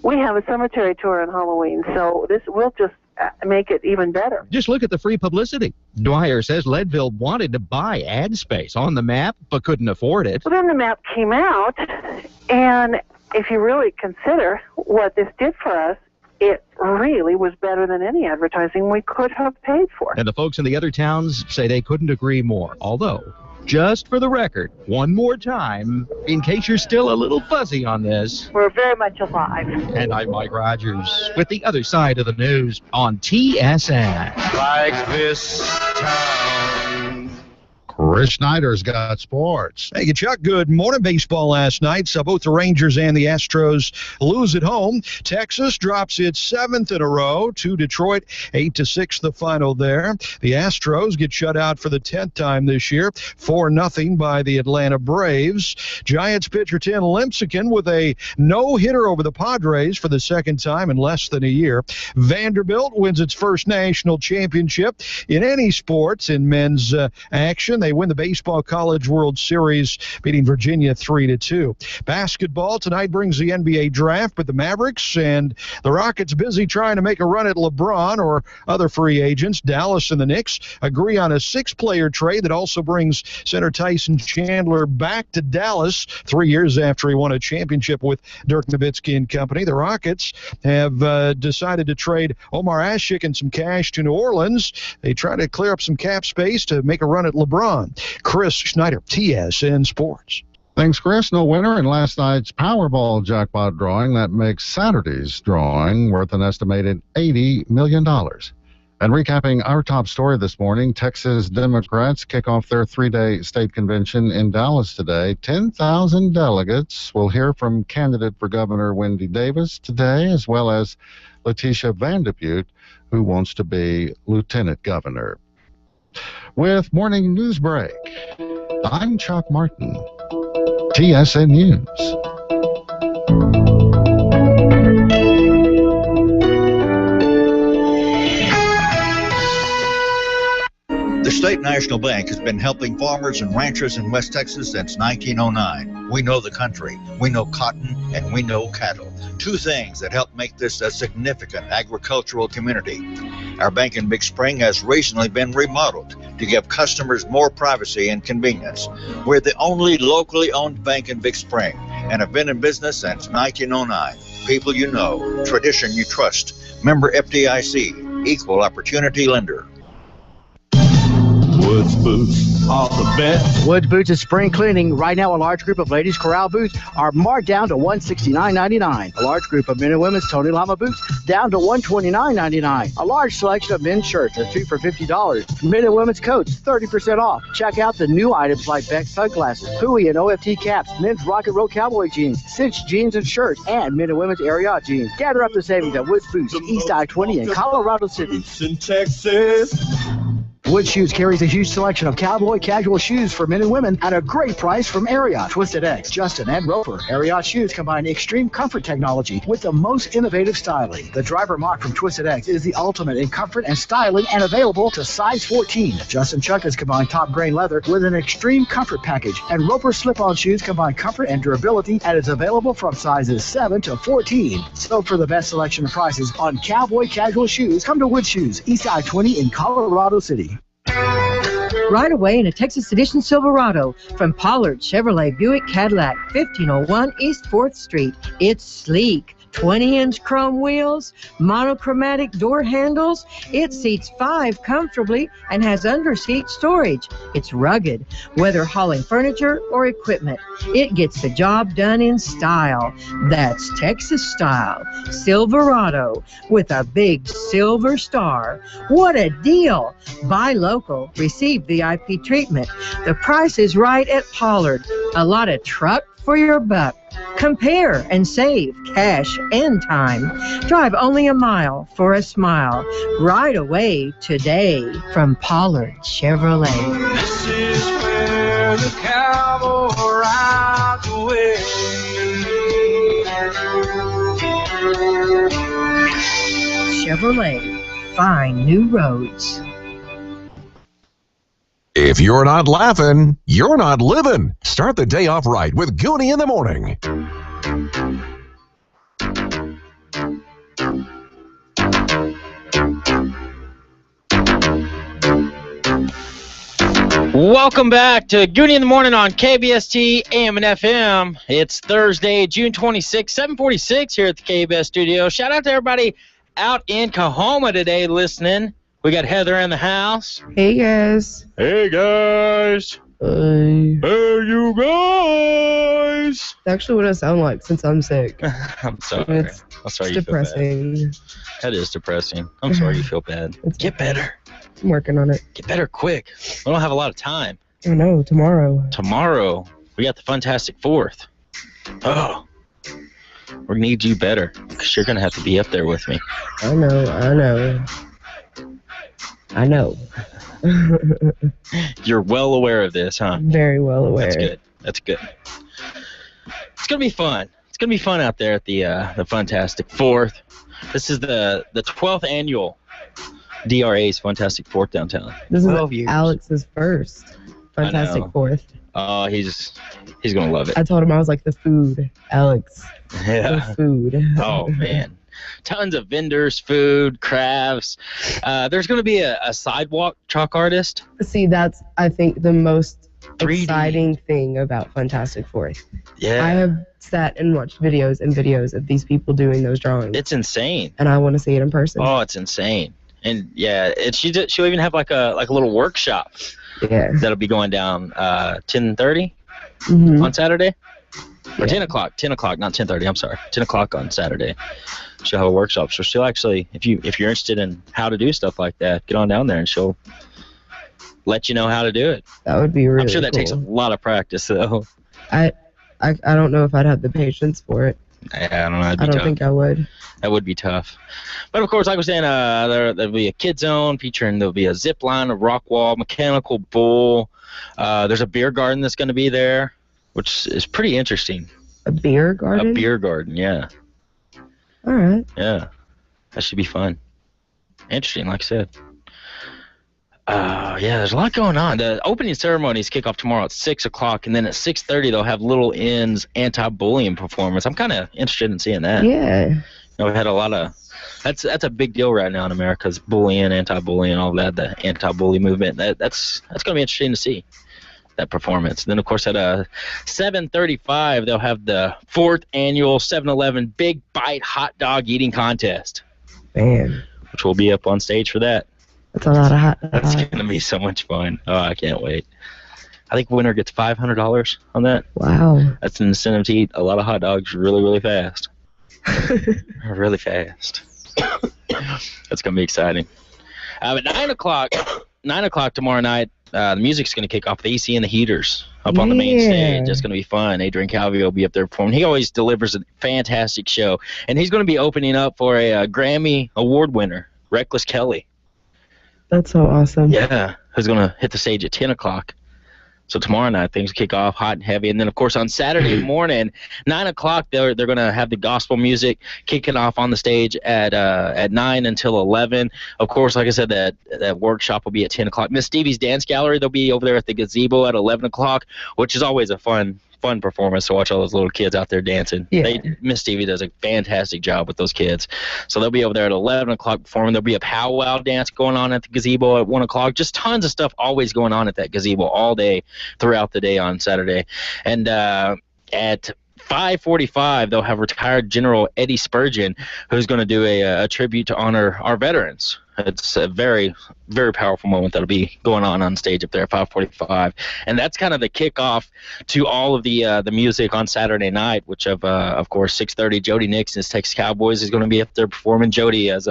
[SPEAKER 14] We have a cemetery tour on Halloween, so this will just make it even better.
[SPEAKER 13] Just look at the free publicity. Dwyer says Leadville wanted to buy ad space on the map, but couldn't afford it.
[SPEAKER 14] Well, then the map came out, and if you really consider what this did for us, it really was better than any advertising we could have paid for.
[SPEAKER 13] And the folks in the other towns say they couldn't agree more. Although, just for the record, one more time, in case you're still a little fuzzy on this,
[SPEAKER 14] we're very much alive.
[SPEAKER 13] And I'm Mike Rogers with the other side of the news on TSN.
[SPEAKER 1] Like this town.
[SPEAKER 2] Chris Schneider's got sports.
[SPEAKER 10] Thank you, Chuck. Good morning. Baseball last night. So both the Rangers and the Astros lose at home. Texas drops its 7th in a row to Detroit, 8-6 the final there. The Astros get shut out for the 10th time this year, 4-0 by the Atlanta Braves. Giants pitcher Tim Lincecum with a no-hitter over the Padres for the second time in less than a year. Vanderbilt wins its first national championship in any sports in men's action. They win the Baseball College World Series, beating Virginia 3-2. Basketball tonight brings the NBA draft, but the Mavericks and the Rockets busy trying to make a run at LeBron or other free agents. Dallas and the Knicks agree on a 6-player trade that also brings center Tyson Chandler back to Dallas 3 years after he won a championship with Dirk Nowitzki and company. The Rockets have decided to trade Omar Ashik and some cash to New Orleans. They try to clear up some cap space to make a run at LeBron. Chris Schneider, TSN Sports.
[SPEAKER 2] Thanks, Chris. No winner in last night's Powerball jackpot drawing. That makes Saturday's drawing worth an estimated $80 million. And recapping our top story this morning, Texas Democrats kick off their 3-day state convention in Dallas today. 10,000 delegates will hear from candidate for Governor Wendy Davis today, as well as Letitia Vanderpute, who wants to be lieutenant governor. With Morning News Break, I'm Chuck Martin, TSN News.
[SPEAKER 12] The State National Bank has been helping farmers and ranchers in West Texas since 1909. We know the country, we know cotton, and we know cattle. Two things that help make this a significant agricultural community. Our bank in Big Spring has recently been remodeled to give customers more privacy and convenience. We're the only locally owned bank in Big Spring and have been in business since 1909. People you know, tradition you trust. Member FDIC, equal opportunity lender.
[SPEAKER 17] Woods Boots are the best.
[SPEAKER 18] Woods Boots is spring cleaning. Right now, a large group of ladies' corral boots are marked down to $169.99. A large group of men and women's Tony Lama boots down to $129.99. A large selection of men's shirts are 2 for $50. Men and women's coats 30% off. Check out the new items like Beck sunglasses, Pooey and OFT caps, men's rock and roll cowboy jeans, cinch jeans and shirts, and men and women's Ariat jeans. Gather up the savings at Woods Boots, East I-20 in Colorado City.
[SPEAKER 17] In Texas.
[SPEAKER 18] Wood Shoes carries a huge selection of cowboy casual shoes for men and women at a great price from Ariat, Twisted X, Justin, and Roper. Ariat shoes combine extreme comfort technology with the most innovative styling. The Driver Mock from Twisted X is the ultimate in comfort and styling and available to size 14. Justin Chukkas combine top grain leather with an extreme comfort package, and Roper slip-on shoes combine comfort and durability and is available from sizes 7 to 14. So for the best selection of prices on cowboy casual shoes, come to Wood Shoes, East I-20 in Colorado City.
[SPEAKER 19] Right away in a Texas Edition Silverado from Pollard Chevrolet Buick Cadillac, 1501 East 4th Street. It's sleek, 20-inch chrome wheels, monochromatic door handles. It seats 5 comfortably and has under-seat storage. It's rugged, whether hauling furniture or equipment. It gets the job done in style. That's Texas style. Silverado with a big silver star. What a deal! Buy local, receive VIP treatment. The price is right at Pollard. A lot of truck for your buck. Compare and save cash and time. Drive only a mile for a smile. Ride away today from Pollard Chevrolet.
[SPEAKER 11] This is where the cowboy rides away.
[SPEAKER 19] Chevrolet, find new roads.
[SPEAKER 3] If you're not laughing, you're not living. Start the day off right with Gooney in the morning.
[SPEAKER 5] Welcome back to Gooney in the Morning on KBST AM and FM. It's Thursday, June 26, 7:46 here at the KBS studio. Shout out to everybody out in Kahoma today listening. We got Heather in the house.
[SPEAKER 20] Hey, guys.
[SPEAKER 5] Hey, guys.
[SPEAKER 20] Hey.
[SPEAKER 5] Hey, you guys.
[SPEAKER 20] That's actually what I sound like since I'm sick.
[SPEAKER 5] I'm sorry. I'm sorry
[SPEAKER 20] It's
[SPEAKER 5] you
[SPEAKER 20] depressing.
[SPEAKER 5] feel bad. That is depressing. I'm sorry you feel bad. Get better.
[SPEAKER 20] I'm working on it.
[SPEAKER 5] Get better quick. We don't have a lot of time.
[SPEAKER 20] I know, tomorrow.
[SPEAKER 5] Tomorrow, we got the Fantastic Fourth. Oh. We need you better, because you're going to have to be up there with me.
[SPEAKER 20] I know.
[SPEAKER 5] You're well aware of this, huh?
[SPEAKER 20] Very well aware.
[SPEAKER 5] That's good. It's going to be fun. It's going to be fun out there at the Fantastic Fourth. This is the 12th annual DRA's Fantastic Fourth downtown.
[SPEAKER 20] This is Alex's first Fantastic Fourth.
[SPEAKER 5] Oh, he's going to love it.
[SPEAKER 20] I told him I was like the food, Alex.
[SPEAKER 5] Yeah.
[SPEAKER 20] The food.
[SPEAKER 5] Oh, man. Tons of vendors, food, crafts. There's going to be a sidewalk chalk artist.
[SPEAKER 20] See, that's, I think, the most
[SPEAKER 5] 3D.
[SPEAKER 20] Exciting thing about Fantastic Fourth.
[SPEAKER 5] Yeah.
[SPEAKER 20] I have sat and watched videos and videos of these people doing those drawings.
[SPEAKER 5] It's insane.
[SPEAKER 20] And I want to see it in person.
[SPEAKER 5] Oh, it's insane. And yeah, she'll even have like a little workshop.
[SPEAKER 20] Yeah.
[SPEAKER 5] That'll be going down 10:30 on Saturday. Or 10 o'clock, not 10:30, I'm sorry. 10 o'clock on Saturday. She'll have a workshop. So she'll actually, if you're interested in how to do stuff like that, get on down there and she'll let you know how to do it.
[SPEAKER 20] That would be really
[SPEAKER 5] I'm sure that
[SPEAKER 20] cool.
[SPEAKER 5] takes a lot of practice, though.
[SPEAKER 20] I don't know if I'd have the patience for it.
[SPEAKER 5] I don't know.
[SPEAKER 20] I don't think I would.
[SPEAKER 5] That would be tough. But, of course, like I was saying, there'll be a kid zone featuring, there'll be a zip line, a rock wall, mechanical bull. There's a beer garden that's going to be there, which is pretty interesting.
[SPEAKER 20] A beer garden?
[SPEAKER 5] A beer garden, yeah.
[SPEAKER 20] All right.
[SPEAKER 5] Yeah. That should be fun. Interesting, like I said. Yeah, there's a lot going on. The opening ceremonies kick off tomorrow at 6 o'clock, and then at 6:30 they'll have Little N's anti-bullying performance. I'm kind of interested in seeing that.
[SPEAKER 20] Yeah.
[SPEAKER 5] You know, we had a lot of... That's a big deal right now in America, is bullying, anti-bullying, all that, the anti-bully movement. That's going to be interesting to see, that performance. Then, of course, at 7:35 they'll have the 4th annual 7-Eleven Big Bite Hot Dog Eating Contest.
[SPEAKER 20] Man.
[SPEAKER 5] Which will be up on stage for that.
[SPEAKER 20] That's a lot of hot.
[SPEAKER 5] That's going to be so much fun. Oh, I can't wait. I think winner gets $500 on that.
[SPEAKER 20] Wow.
[SPEAKER 5] That's an incentive to eat a lot of hot dogs really, really fast. Really fast. That's going to be exciting. At 9 o'clock tomorrow night, the music's going to kick off with AC and the Heaters up on the main stage. That's going to be fun. Adrian Calvi will be up there performing. He always delivers a fantastic show. And he's going to be opening up for a Grammy Award winner, Reckless Kelly.
[SPEAKER 20] That's so awesome.
[SPEAKER 5] Yeah, who's going to hit the stage at 10 o'clock. So tomorrow night, things kick off hot and heavy. And then, of course, on Saturday morning, 9 o'clock, they're going to have the gospel music kicking off on the stage at 9 until 11. Of course, like I said, that workshop will be at 10 o'clock. Miss Stevie's Dance Gallery, they'll be over there at the gazebo at 11 o'clock, which is always a fun performance to watch all those little kids out there dancing.
[SPEAKER 20] Yeah.
[SPEAKER 5] Miss Stevie does a fantastic job with those kids. So they'll be over there at 11 o'clock performing. There'll be a powwow dance going on at the gazebo at 1 o'clock. Just tons of stuff always going on at that gazebo all day throughout the day on Saturday. And at 5:45, they'll have retired General Eddie Spurgeon, who's going to do a tribute to honor our veterans. It's a very, very powerful moment that'll be going on stage up there at 5:45, and that's kind of the kickoff to all of the music on Saturday night, which of course 6:30, Jody Nixon's Texas Cowboys is going to be up there performing. Jody as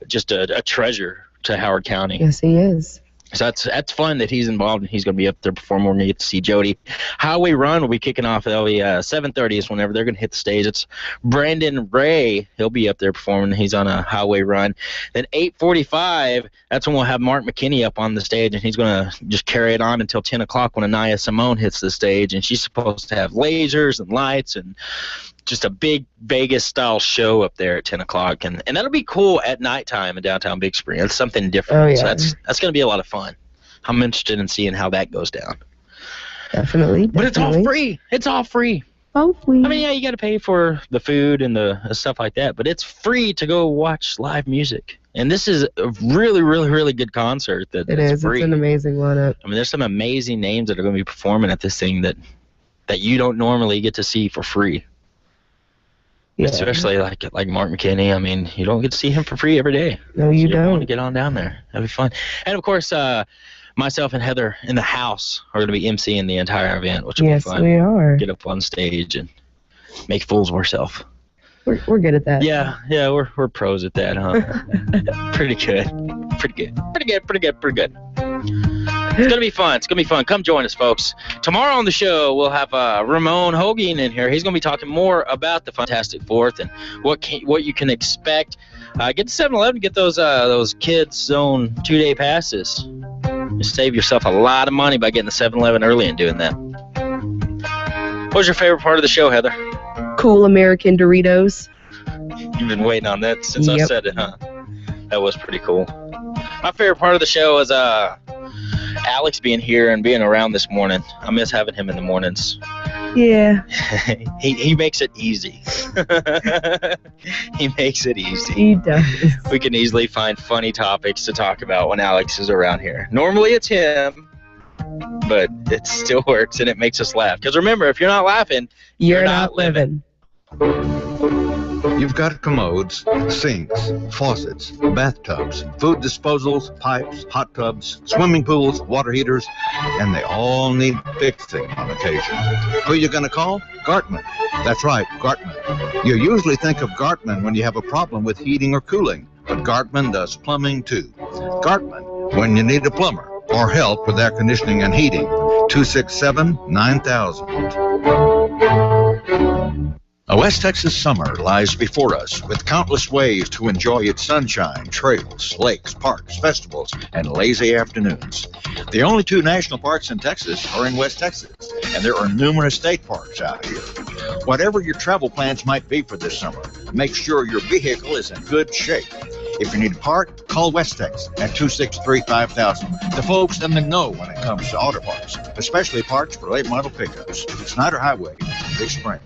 [SPEAKER 5] just a treasure to Howard County.
[SPEAKER 20] Yes, he is.
[SPEAKER 5] So that's fun that he's involved and he's going to be up there performing. We're going to get to see Jody. Highway Run will be kicking off. That'll be 7:30 is whenever they're going to hit the stage. It's Brandon Ray. He'll be up there performing. He's on a Highway Run. Then 8:45, that's when we'll have Mark McKinney up on the stage, and he's going to just carry it on until 10 o'clock when Anaya Simone hits the stage, and she's supposed to have lasers and lights and just a big Vegas-style show up there at 10 o'clock. And that'll be cool at nighttime in downtown Big Spring. That's something different.
[SPEAKER 20] Oh, yeah.
[SPEAKER 5] So that's going to be a lot of fun. I'm interested in seeing how that goes down.
[SPEAKER 20] Definitely.
[SPEAKER 5] But it's all free. It's all free.
[SPEAKER 20] Hopefully.
[SPEAKER 5] I mean, yeah, you got to pay for the food and the stuff like that, but it's free to go watch live music. And this is a really, really, really good concert. It is. Free.
[SPEAKER 20] It's an amazing lineup.
[SPEAKER 5] I mean, there's some amazing names that are going to be performing at this thing that you don't normally get to see for free. Yeah. Especially like Mark McKinney. I mean, you don't get to see him for free every day.
[SPEAKER 20] No, you don't.
[SPEAKER 5] Want to get on down there. That'd be fun. And, of course, myself and Heather in the house are going to be emceeing the entire event, which will be fun.
[SPEAKER 20] Yes, we are.
[SPEAKER 5] Get up on stage and make fools of ourselves.
[SPEAKER 20] We're good at that.
[SPEAKER 5] Yeah, we're pros at that, huh? Pretty good. It's going to be fun. It's going to be fun. Come join us, folks. Tomorrow on the show, we'll have Ramon Hogan in here. He's going to be talking more about the Fantastic Fourth and what you can expect. Get to 7-Eleven, get those Kids Zone 2-day passes. You save yourself a lot of money by getting the 7-Eleven early and doing that. What was your favorite part of the show, Heather?
[SPEAKER 20] Cool American Doritos.
[SPEAKER 5] You've been waiting on that since I said it, huh? That was pretty cool. My favorite part of the show is Alex being here and being around this morning. I miss having him in the mornings.
[SPEAKER 20] Yeah.
[SPEAKER 5] he makes it easy. He makes it easy.
[SPEAKER 20] He does.
[SPEAKER 5] We can easily find funny topics to talk about when Alex is around here. Normally it's him, but it still works and it makes us laugh. Because remember, if you're not laughing,
[SPEAKER 20] you're not living.
[SPEAKER 12] You've got commodes, sinks, faucets, bathtubs, food disposals, pipes, hot tubs, swimming pools, water heaters, and they all need fixing on occasion. Who are you going to call? Gartman. That's right, Gartman. You usually think of Gartman when you have a problem with heating or cooling, but Gartman does plumbing too. Gartman, when you need a plumber or help with air conditioning and heating. 267-9000. A West Texas summer lies before us with countless ways to enjoy its sunshine, trails, lakes, parks, festivals, and lazy afternoons. The only 2 national parks in Texas are in West Texas, and there are numerous state parks out here. Whatever your travel plans might be for this summer, make sure your vehicle is in good shape. If you need a park, call West Tex at 263-5000. The folks in the know when it comes to auto parts, especially parts for late model pickups. Snyder Highway, Big Spring.